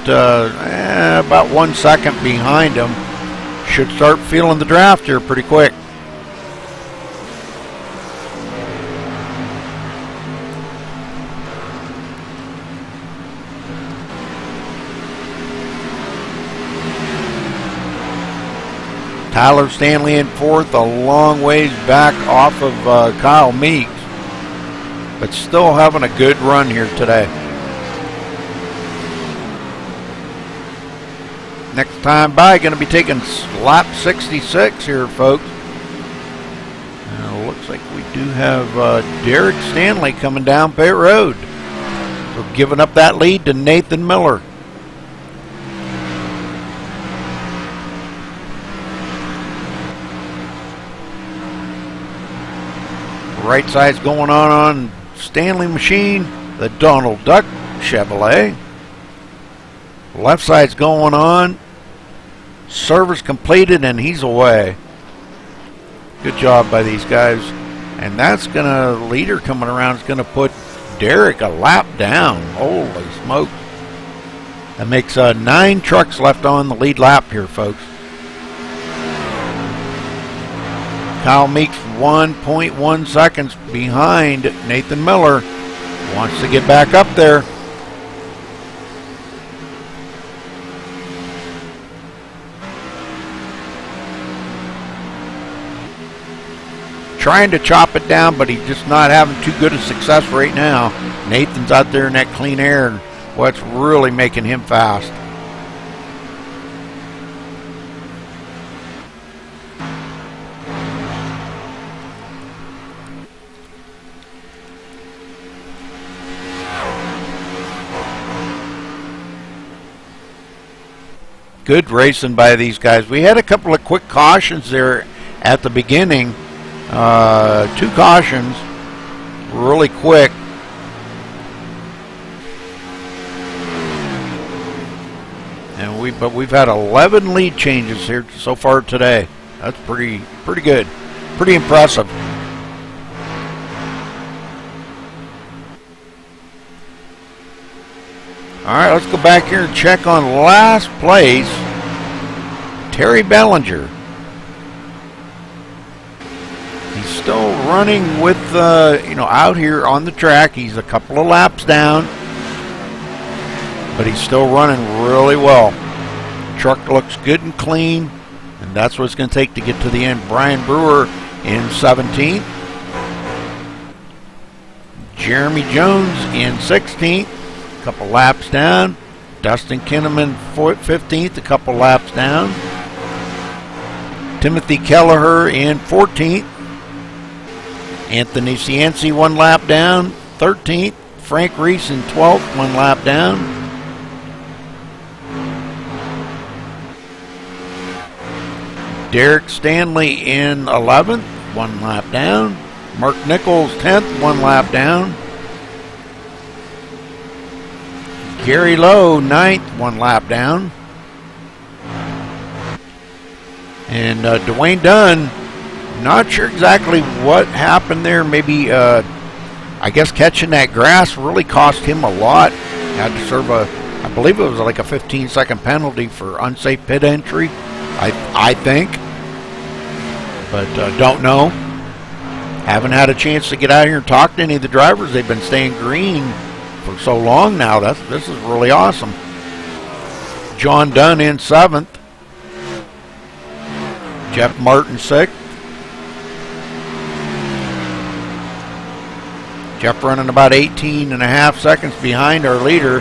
1 second behind him. Should start feeling the draft here pretty quick. Tyler Stanley in fourth, a long ways back off of Kyle Meeks, but still having a good run here today. Next time by, going to be taking lap 66 here, folks. Looks like we do have Derek Stanley coming down pit road. So giving up that lead to Nathan Miller. Right side's going on Stanley machine, the Donald Duck Chevrolet. Left side's going on. Service completed, and he's away. Good job by these guys. And that's gonna, leader coming around is gonna put Derek a lap down. Holy smoke. That makes 9 trucks left on the lead lap here, folks. Kyle Meeks 1.1 seconds behind Nathan Miller. Wants to get back up there. Trying to chop it down, but he's just not having too good a success right now. Nathan's out there in that clean air, and what's really making him fast. Good racing by these guys. We had a couple of quick cautions there at the beginning. 2 cautions, really quick. And we've had 11 lead changes here so far today. That's pretty good, pretty impressive. All right, let's go back here and check on last place. Terry Bellinger. He's still running with, out here on the track. He's a couple of laps down, but he's still running really well. Truck looks good and clean, and that's what it's going to take to get to the end. Brian Brewer in 17th. Jeremy Jones in 16th. A couple laps down. Dustin Kinnaman 15th, a couple laps down. Timothy Kelleher in 14th. Anthony Cianci 1 lap down, 13th. Frank Reese in 12th, 1 lap down. Derek Stanley in 11th, 1 lap down. Mark Nichols 10th, 1 lap down. Gary Lowe 9th, 1 lap down. And Dwayne Dunn, not sure exactly what happened there. Maybe, I guess catching that grass really cost him a lot. Had to serve I believe it was like a 15-second penalty for unsafe pit entry, I think. But don't know. Haven't had a chance to get out here and talk to any of the drivers. They've been staying green for so long now. This is really awesome. John Dunn in 7th. Jeff Martin 6th. Jeff running about 18.5 seconds behind our leader,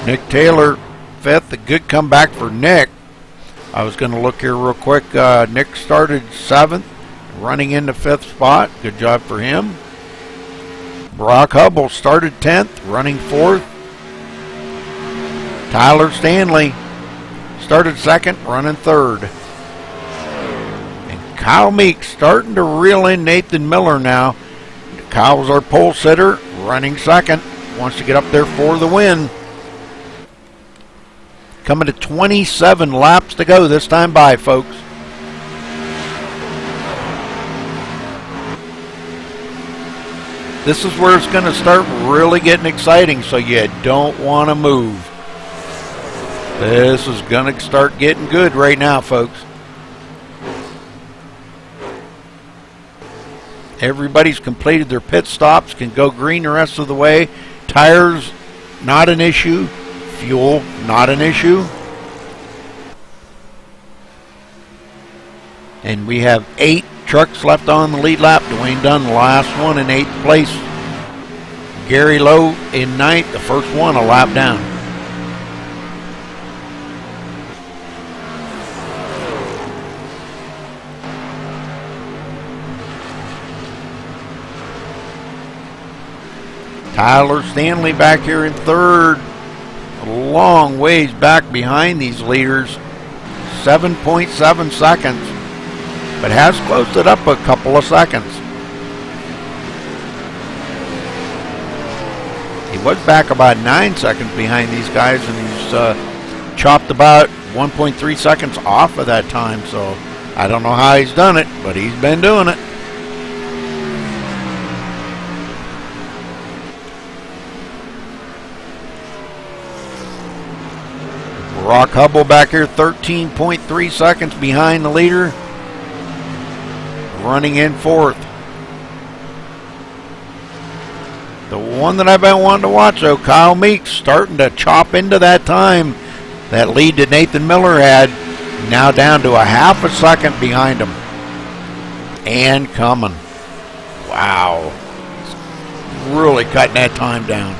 Nick Taylor 5th. A good comeback for Nick. I was going to look here real quick. Nick started 7th, running into 5th spot. Good job for him. Brock Hubble started 10th, running 4th. Tyler Stanley started 2nd, running 3rd. And Kyle Meeks starting to reel in Nathan Miller now. Kyle's our pole sitter, running 2nd. Wants to get up there for the win. Coming to 27 laps to go this time by, folks. This is where it's going to start really getting exciting, so you don't want to move. This is going to start getting good right now, folks. Everybody's completed their pit stops, can go green the rest of the way. Tires, not an issue. Fuel, not an issue. And we have 8 trucks left on the lead lap. Dwayne Dunn, last one in 8th place. Gary Lowe in 9th, the first one a lap down. Tyler Stanley back here in 3rd. A long ways back behind these leaders. 7.7 seconds. But has closed it up a couple of seconds. He was back about 9 seconds behind these guys, and he's chopped about 1.3 seconds off of that time. So I don't know how he's done it, but he's been doing it. Brock Hubble back here, 13.3 seconds behind the leader. Running in 4th. The one that I've been wanting to watch, though, Kyle Meeks, starting to chop into that time. That lead that Nathan Miller had, now down to a half a second behind him. And coming. Wow. Really cutting that time down.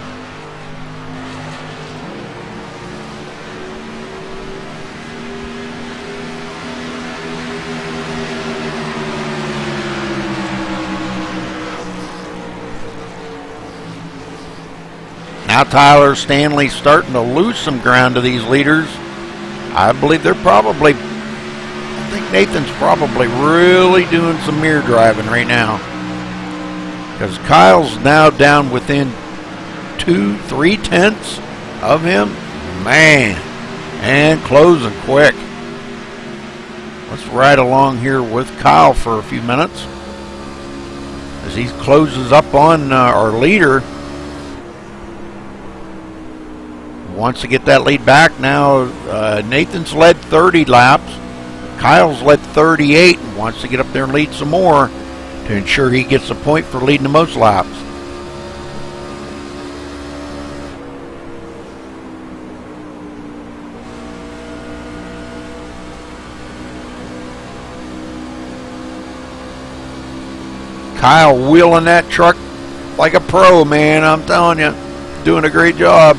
Now Tyler Stanley's starting to lose some ground to these leaders. I believe I think Nathan's probably really doing some mirror driving right now. Because Kyle's now down within 2-3 tenths of him. Man, and closing quick. Let's ride along here with Kyle for a few minutes as he closes up on our leader. Wants to get that lead back now. Nathan's led 30 laps. Kyle's led 38 and wants to get up there and lead some more to ensure he gets a point for leading the most laps. Kyle wheeling that truck like a pro, man. I'm telling you, doing a great job.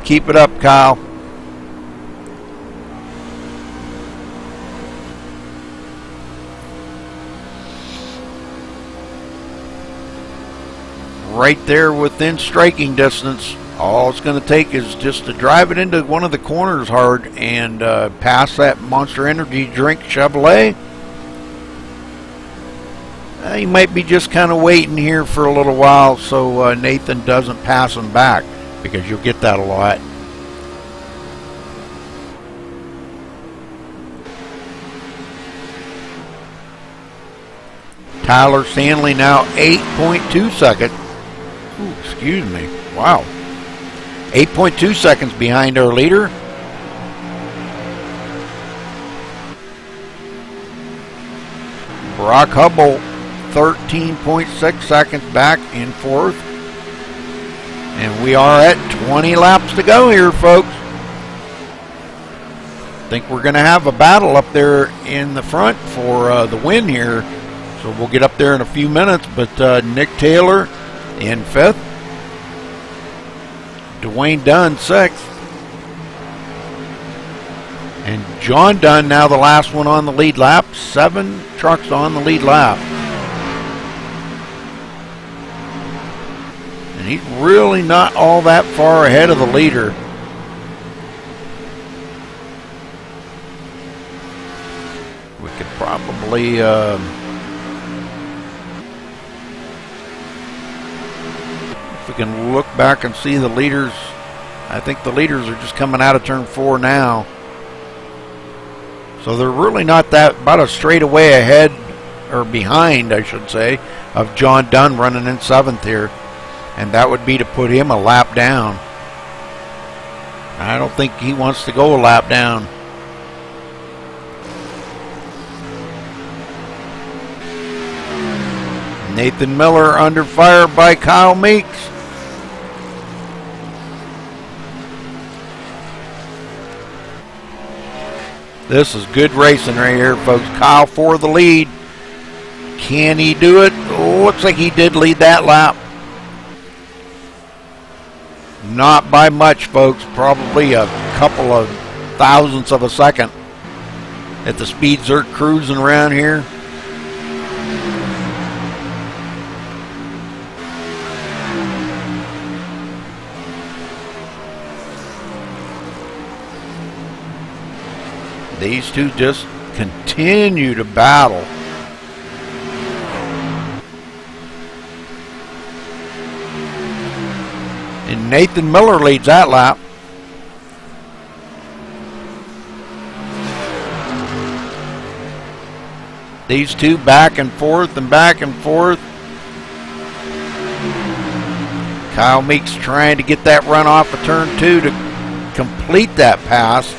Keep it up, Kyle. Right there within striking distance. All it's going to take is just to drive it into one of the corners hard and pass that Monster Energy drink Chevrolet. He might be just kind of waiting here for a little while so Nathan doesn't pass him back, because you'll get that a lot. Tyler Stanley now 8.2 seconds. Ooh, excuse me. Wow. 8.2 seconds behind our leader. Brock Hubble 13.6 seconds back in fourth. And we are at 20 laps to go here, folks. I think we're going to have a battle up there in the front for the win here. So we'll get up there in a few minutes. But Nick Taylor in fifth. Dwayne Dunn sixth. And John Dunn now the last one on the lead lap. 7 trucks on the lead lap. And he's really not all that far ahead of the leader. We could probably if we can look back and see the leaders. I think the leaders are just coming out of turn 4 now. So they're really not that, about a straightaway ahead, or behind, I should say, of John Dunn running in 7th here. And that would be to put him a lap down. I don't think he wants to go a lap down. Nathan Miller under fire by Kyle Meeks. This is good racing right here, folks. Kyle for the lead. Can he do it? Looks like he did lead that lap. Not by much, folks. Probably a couple of thousandths of a second at the speeds they're cruising around here. These two just continue to battle. And Nathan Miller leads that lap. These two back and forth and back and forth. Kyle Meeks trying to get that run off of turn 2 to complete that pass.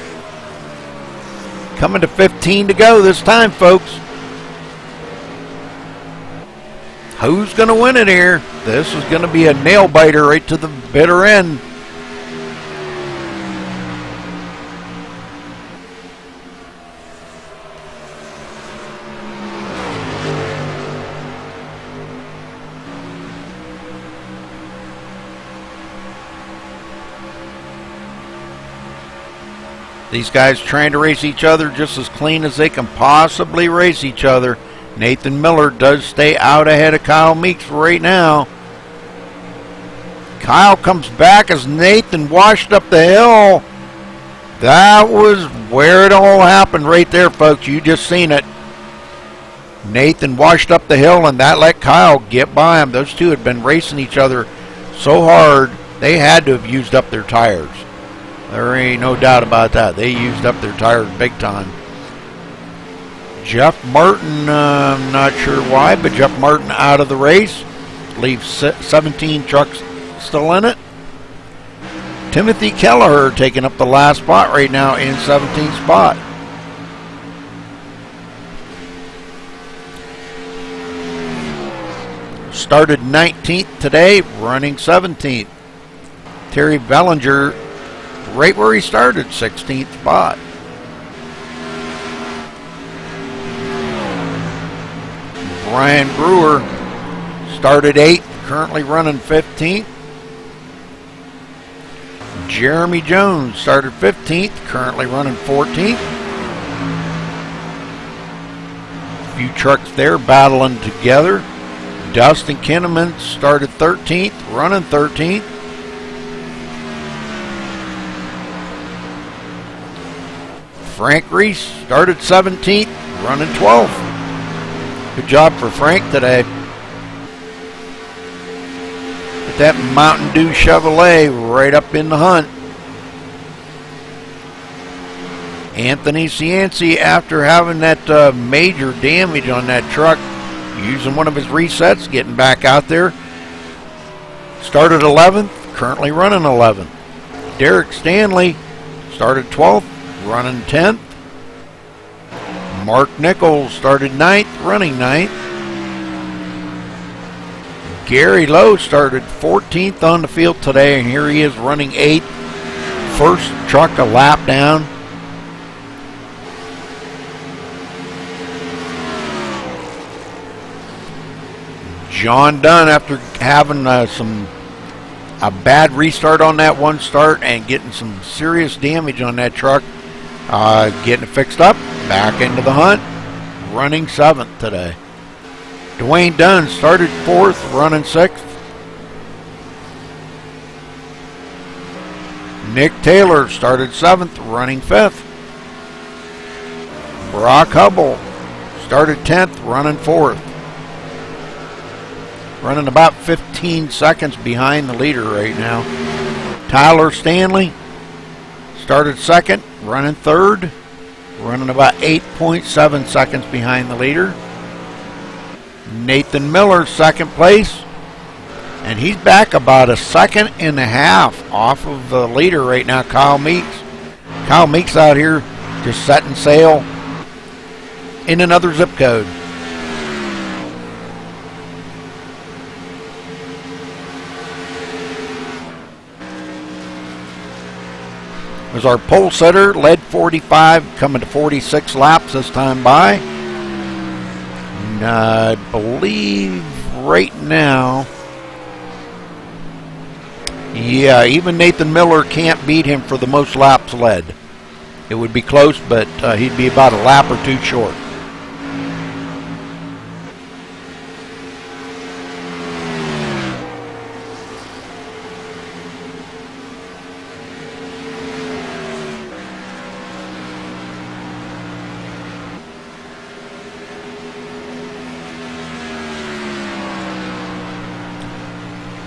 Coming to 15 to go this time, folks. Who's going to win it here? This is going to be a nail biter right to the bitter end. These guys trying to race each other just as clean as they can possibly race each other. Nathan Miller does stay out ahead of Kyle Meeks right now. Kyle comes back as Nathan washed up the hill. That was where it all happened right there, folks. You just seen it. Nathan washed up the hill, and that let Kyle get by him. Those two had been racing each other so hard, they had to have used up their tires. There ain't no doubt about that. They used up their tires big time. Jeff Martin, I'm not sure why, but Jeff Martin out of the race. Leaves 17 trucks still in it. Timothy Kelleher taking up the last spot right now in 17th spot. Started 19th today, running 17th. Terry Bellinger right where he started, 16th spot. Brian Brewer started 8th, currently running 15th. Jeremy Jones started 15th, currently running 14th. A few trucks there battling together. Dustin Kinnaman started 13th, running 13th. Frank Reese started 17th, running 12th. Good job for Frank today. Get that Mountain Dew Chevrolet right up in the hunt. Anthony Cianci, after having that major damage on that truck, using one of his resets, getting back out there. Started 11th, currently running 11th. Derek Stanley started 12th, running 10th. Mark Nichols started 9th, running 9th. Gary Lowe started 14th on the field today, and here he is running 8th. First truck a lap down. John Dunn, after having a bad restart on that one start and getting some serious damage on that truck, getting it fixed up, back into the hunt, running 7th today. Dwayne Dunn started 4th, running 6th. Nick Taylor started 7th, running 5th. Brock Hubble started 10th, running 4th. Running about 15 seconds behind the leader right now. Tyler Stanley started 2nd, running 3rd. Running about 8.7 seconds behind the leader. Nathan Miller, 2nd place. And he's back about a 1.5 seconds off of the leader right now, Kyle Meeks. Kyle Meeks out here just setting sail in another zip code. Was our pole setter, led 45, coming to 46 laps this time by. And I believe right now, yeah, even Nathan Miller can't beat him for the most laps led. It would be close, but he'd be about a lap or 2 short.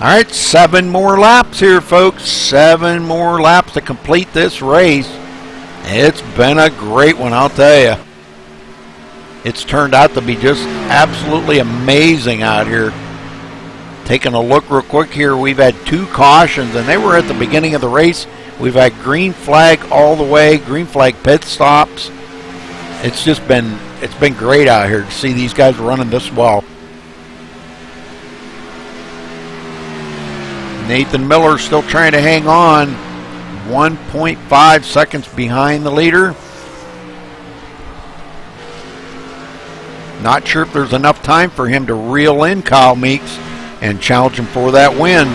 All right, 7 more laps here, folks. 7 more laps to complete this race. It's been a great one, I'll tell you. It's turned out to be just absolutely amazing out here. Taking a look real quick here, we've had 2 cautions, and they were at the beginning of the race. We've had green flag all the way, green flag pit stops. It's been great out here to see these guys running this well. Nathan Miller still trying to hang on, 1.5 seconds behind the leader. Not sure if there's enough time for him to reel in Kyle Meeks and challenge him for that win.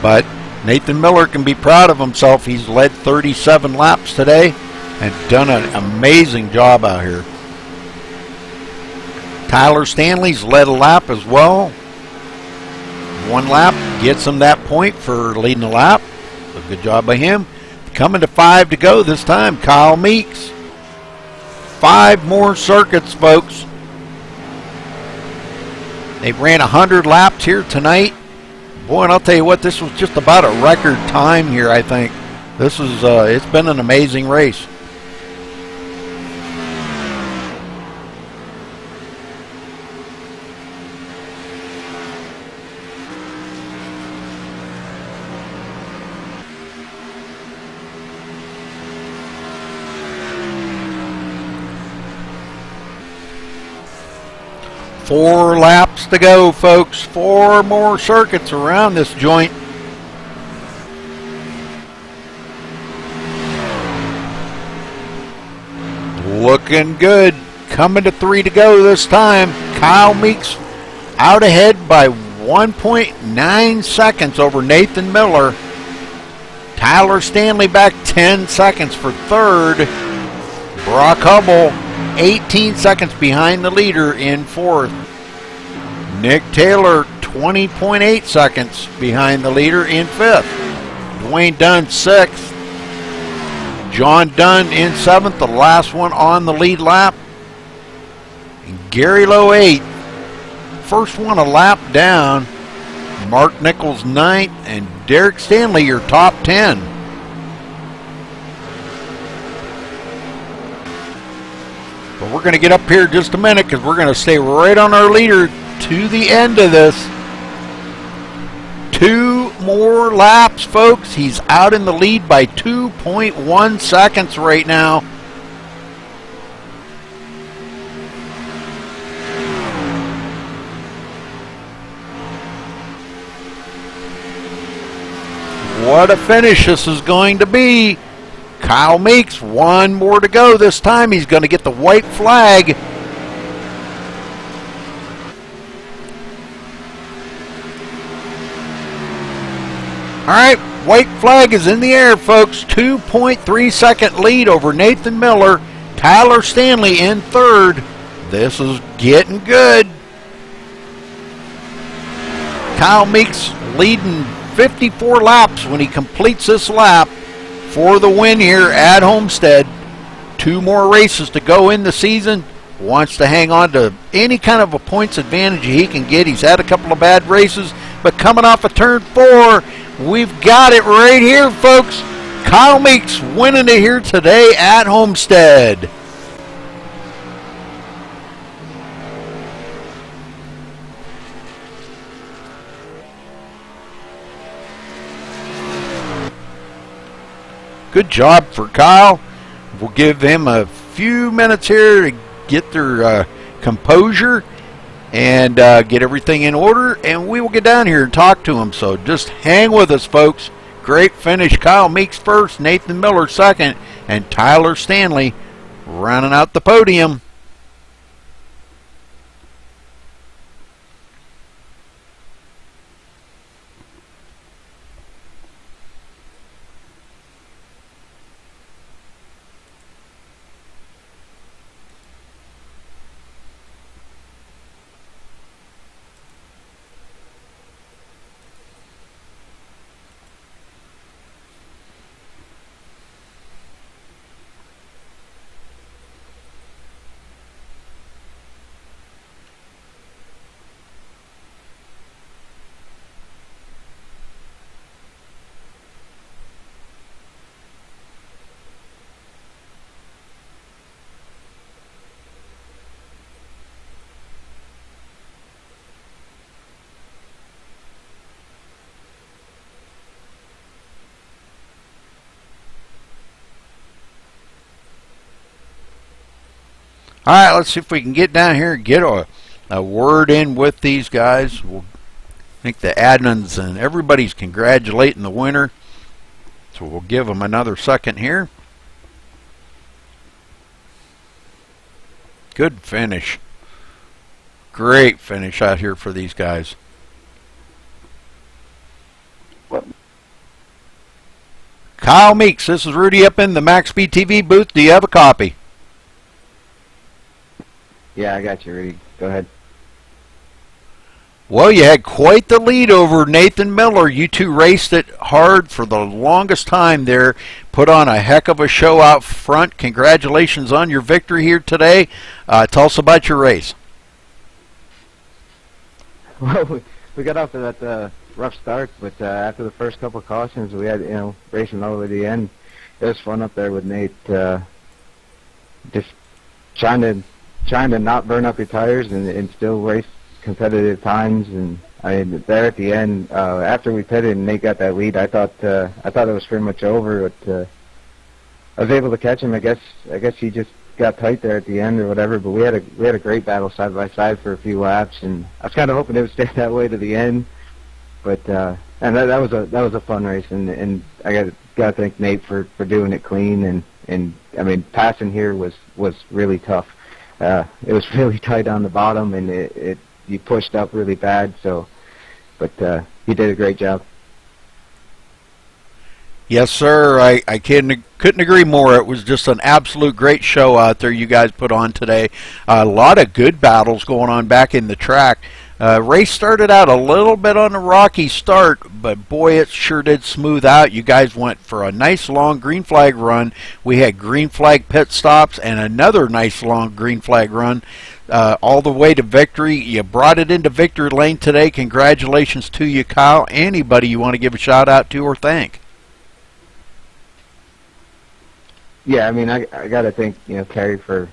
But Nathan Miller can be proud of himself. He's led 37 laps today and done an amazing job out here. Tyler Stanley's led a lap as well. 1 lap gets him that point for leading the lap. So good job by him. Coming to 5 to go this time, Kyle Meeks. 5 more circuits, folks. They ran 100 laps here tonight. Boy, and I'll tell you what, this was just about a record time here, I think. This is it's been an amazing race. Four laps to go, folks. 4 more circuits around this joint. Looking good. Coming to 3 to go this time. Kyle Meeks out ahead by 1.9 seconds over Nathan Miller. Tyler Stanley back 10 seconds for 3rd. Brock Hubble 18 seconds behind the leader in 4th. Nick Taylor 20.8 seconds behind the leader in 5th. Dwayne Dunn 6th. John Dunn in 7th, the last one on the lead lap. And Gary Lowe 8th. first one a lap down. Mark Nichols 9th, and Derek Stanley your top 10. But we're going to get up here just a minute because we're going to stay right on our leader to the end of this. 2 more laps, folks. He's out in the lead by 2.1 seconds right now. What a finish this is going to be. Kyle Meeks, 1 more to go. This time he's going to get the white flag. All right, white flag is in the air, folks. 2.3 second lead over Nathan Miller. Tyler Stanley in 3rd. This is getting good. Kyle Meeks leading 54 laps when he completes this lap for the win here at Homestead. 2 more races to go in the season. Wants to hang on to any kind of a points advantage he can get. He's had a couple of bad races, but coming off of turn 4, we've got it right here, folks. Kyle Meeks winning it here today at Homestead. Good job for Kyle. We'll give him a few minutes here to get their composure and get everything in order, and we will get down here and talk to him. So just hang with us, folks. Great finish. Kyle Meeks 1st, Nathan Miller 2nd, and Tyler Stanley rounding out the podium. All right, let's see if we can get down here and get a word in with these guys. I think the admins and everybody's congratulating the winner. So we'll give them another second here. Good finish. Great finish out here for these guys. Kyle Meeks, this is Rudy up in the MaxSpeedTV booth. Do you have a copy? Yeah, I got you, Rudy. Go ahead. Well, you had quite the lead over Nathan Miller. You two raced it hard for the longest time there. Put on a heck of a show out front. Congratulations on your victory here today. Tell us about your race. Well, we got off to that rough start, but after the first couple of cautions, we had, racing all the way to the end. It was fun up there with Nate. Just trying to not burn up your tires and still race competitive times. And I mean, there at the end, after we pitted and Nate got that lead, I thought it was pretty much over. But I was able to catch him. I guess he just got tight there at the end or whatever. But we had a great battle side by side for a few laps, and I was kind of hoping it would stay that way to the end. But and that was a fun race, and I got to thank Nate for doing it clean. And I mean, passing here was really tough. It was really tight on the bottom, and you pushed up really bad. So, but you did a great job. Yes, sir. I couldn't agree more. It was just an absolute great show out there you guys put on today. A lot of good battles going on back in the track. Race started out a little bit on a rocky start, but boy, it sure did smooth out. You guys went for a nice long green flag run. We had green flag pit stops and another nice long green flag run. all the way to victory. You brought it into victory lane today. Congratulations to you, Kyle. Anybody you want to give a shout out to or thank? Yeah, I mean, I got to thank Kerry for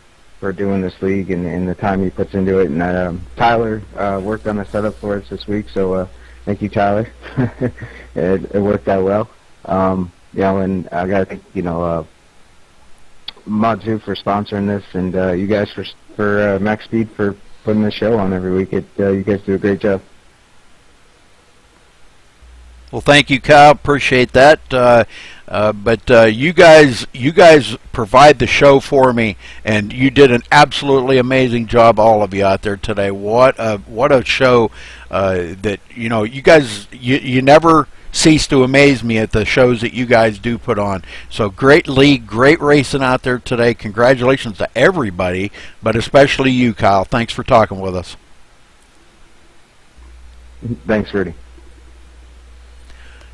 doing this league and the time he puts into it, and Tyler worked on the setup for us this week, so thank you, Tyler. it worked out well. And I got to thank Modzu for sponsoring this, and you guys for Max Speed for putting this show on every week. You guys do a great job. Well, thank you, Kyle. Appreciate that. But you guys provide the show for me, and you did an absolutely amazing job, all of you out there today. What a show that you guys you never cease to amaze me at the shows that you guys do put on. So great league, great racing out there today. Congratulations to everybody, but especially you, Kyle. Thanks for talking with us. Thanks, Rudy.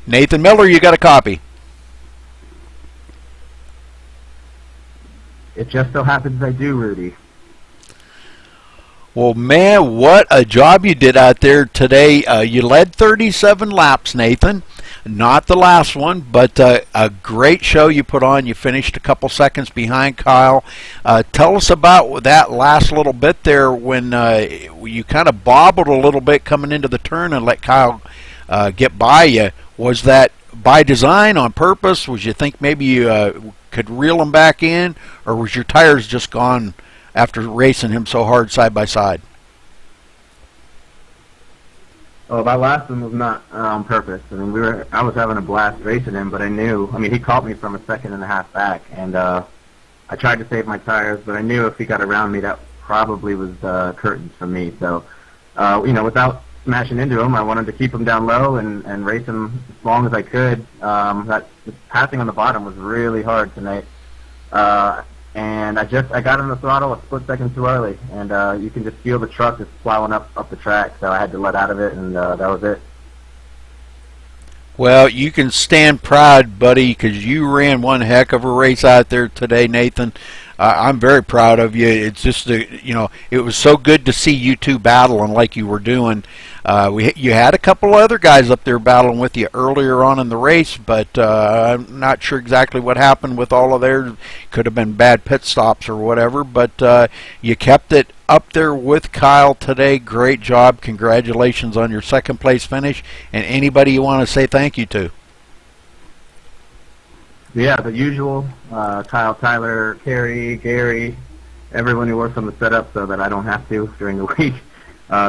Nathan Miller, you got a copy. It just so happens I do, Rudy. Well, man, what a job you did out there today. You led 37 laps, Nathan. Not the last one, but a great show you put on. You finished a couple seconds behind Kyle. Tell us about that last little bit there when you kind of bobbled a little bit coming into the turn and let Kyle get by you. Was that by design, on purpose? Was you think maybe you could reel him back in, or was your tires just gone after racing him so hard side by side? Oh, that last one was not on purpose. I mean, I was having a blast racing him, but I knew. I mean, he caught me from a second and a half back, and I tried to save my tires, but I knew if he got around me, that probably was curtains for me. So, without smashing into him, I wanted to keep him down low and race him as long as I could. That passing on the bottom was really hard tonight. And I got on the throttle a split second too early, and you can just feel the truck just plowing up the track, so I had to let out of it, and that was it. Well, you can stand proud, buddy, because you ran one heck of a race out there today, Nathan. I'm very proud of you. It's just, it was so good to see you two battling like you were doing. You had a couple other guys up there battling with you earlier on in the race, but I'm not sure exactly what happened with all of theirs. Could have been bad pit stops or whatever, but you kept it up there with Kyle today. Great job. Congratulations on your second place finish. And anybody you want to say thank you to? Yeah, the usual, Kyle, Tyler, Kerry, Gary, everyone who works on the setup so that I don't have to during the week.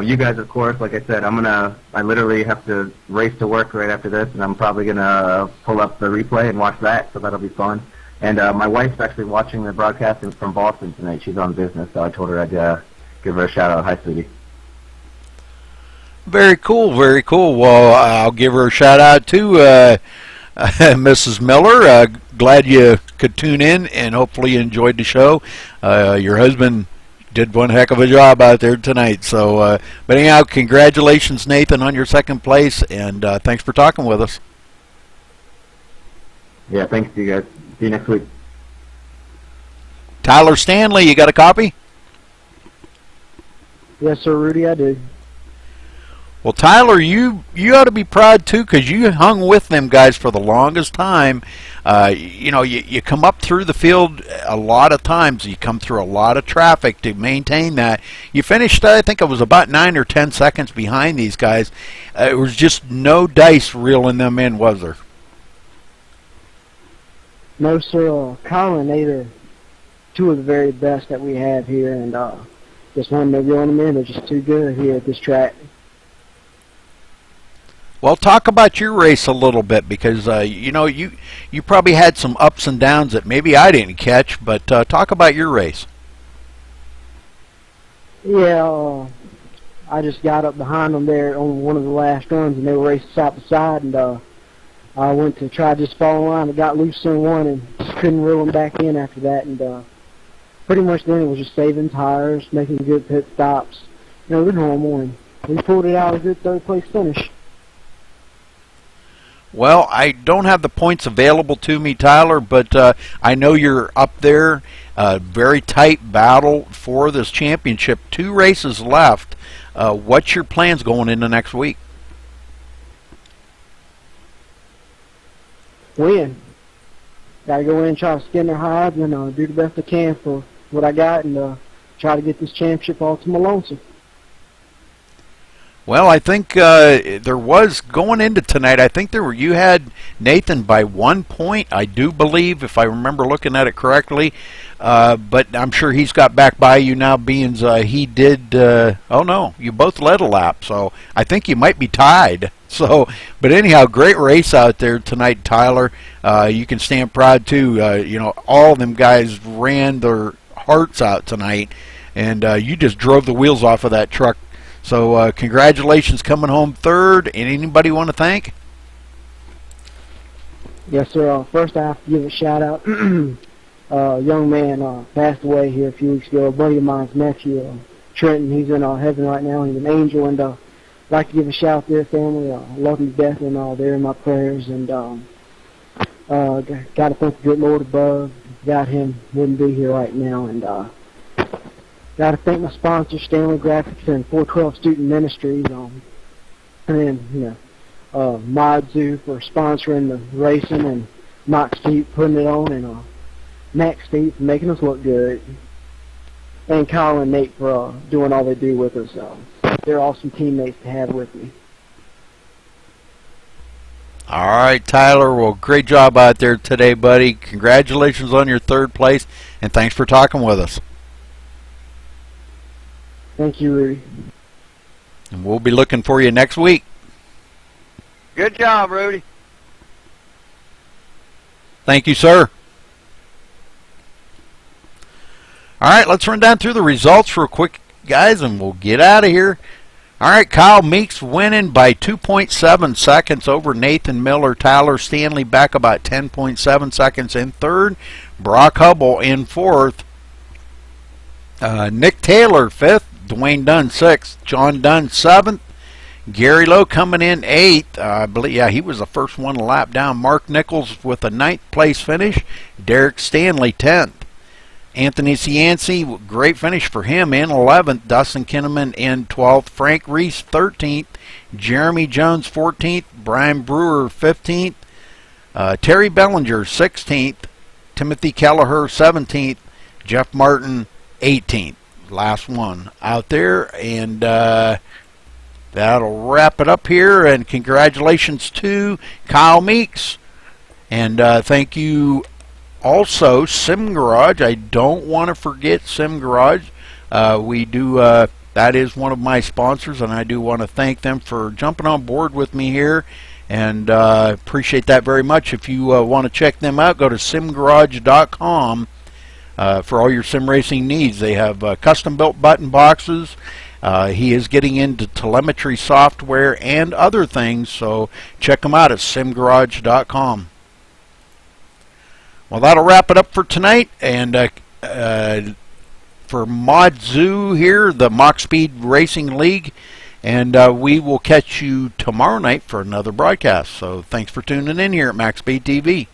You guys, of course, like I said, I literally have to race to work right after this, and I'm probably going to pull up the replay and watch that, so that'll be fun. And my wife's actually watching the broadcasting from Boston tonight. She's on business, so I told her I'd give her a shout-out. Hi, sweetie. Very cool, very cool. Well, I'll give her a shout-out, too, Mrs. Miller. Glad you could tune in, and hopefully you enjoyed the show. Your husband did one heck of a job out there tonight. So, but anyhow, congratulations, Nathan, on your second place, and thanks for talking with us. Yeah, thanks to you guys. See you next week. Tyler Stanley, you got a copy? Yes, sir, Rudy, I do. Well, Tyler, you ought to be proud, too, because you hung with them guys for the longest time. You come up through the field a lot of times. You come through a lot of traffic to maintain that. You finished, I think it was about 9 or 10 seconds behind these guys. It was just no dice reeling them in, was there? No, sir. Kyle and Nate are two of the very best that we have here, and just wanted to reel them in. They're just too good here at this track. Well, talk about your race a little bit, because you probably had some ups and downs that maybe I didn't catch, but talk about your race. Yeah, I just got up behind them there on one of the last runs, and they were racing side to side, and I went to try just follow line and got loose in one and just couldn't reel them back in after that, and pretty much then it was just saving tires, making good pit stops. The normal, and we pulled it out a good third place finish. Well, I don't have the points available to me, Tyler, but I know you're up there. Very tight battle for this championship. 2 races left. What's your plans going into next week? Win. Got to go in, try to skin their hides, and do the best I can for what I got, and try to get this championship all to my lonesome. Well, I think there was, going into tonight, I think you had Nathan by 1 point, I do believe, if I remember looking at it correctly. But I'm sure he's got back by you now, being he did, oh no, you both led a lap, so I think you might be tied. So, but anyhow, great race out there tonight, Tyler. You can stand proud too. All of them guys ran their hearts out tonight, and you just drove the wheels off of that truck. So congratulations coming home third. And anybody want to thank? Yes, sir. First, I have to give a shout out. A young man passed away here a few weeks ago. A buddy of mine's nephew, Trenton. He's in heaven right now. He's an angel, and I'd like to give a shout out to their family. Love him to death, and they're in my prayers. And got to thank the good Lord above. Without him, wouldn't be here right now. And got to thank my sponsor, Stanley Graphics and 412 Student Ministries, and then Mod Zoo for sponsoring the racing, and MaxSpeed putting it on, and MaxSpeed for making us look good, and Kyle and Nate for doing all they do with us. They're awesome teammates to have with me. All right, Tyler. Well, great job out there today, buddy. Congratulations on your 3rd place, and thanks for talking with us. Thank you, Rudy. And we'll be looking for you next week. Good job, Rudy. Thank you, sir. All right, let's run down through the results real quick, guys, and we'll get out of here. All right, Kyle Meeks winning by 2.7 seconds over Nathan Miller. Tyler Stanley back about 10.7 seconds in 3rd. Brock Hubble in 4th. Nick Taylor 5th. Dwayne Dunn 6th. John Dunn 7th. Gary Lowe coming in 8th. I believe, yeah, he was the first one to lap down. Mark Nichols with a 9th place finish. Derek Stanley 10th. Anthony Cianci, great finish for him, in 11th. Dustin Kinnaman in 12th. Frank Reese 13th. Jeremy Jones 14th. Brian Brewer 15th. Terry Bellinger 16th. Timothy Kelleher 17th. Jeff Martin 18th. Last one out there, and that'll wrap it up here. And congratulations to Kyle Meeks, and thank you also Sim Garage. I don't want to forget Sim Garage. We do that is one of my sponsors, and I do want to thank them for jumping on board with me here, and appreciate that very much. If you want to check them out, go to simgarage.com. For all your sim racing needs. They have custom built button boxes. He is getting into telemetry software and other things, so check them out at simgarage.com. Well, that'll wrap it up for tonight, and for Mod Zoo here, the Mach Speed Racing League, and we will catch you tomorrow night for another broadcast. So thanks for tuning in here at MaxSpeedTV.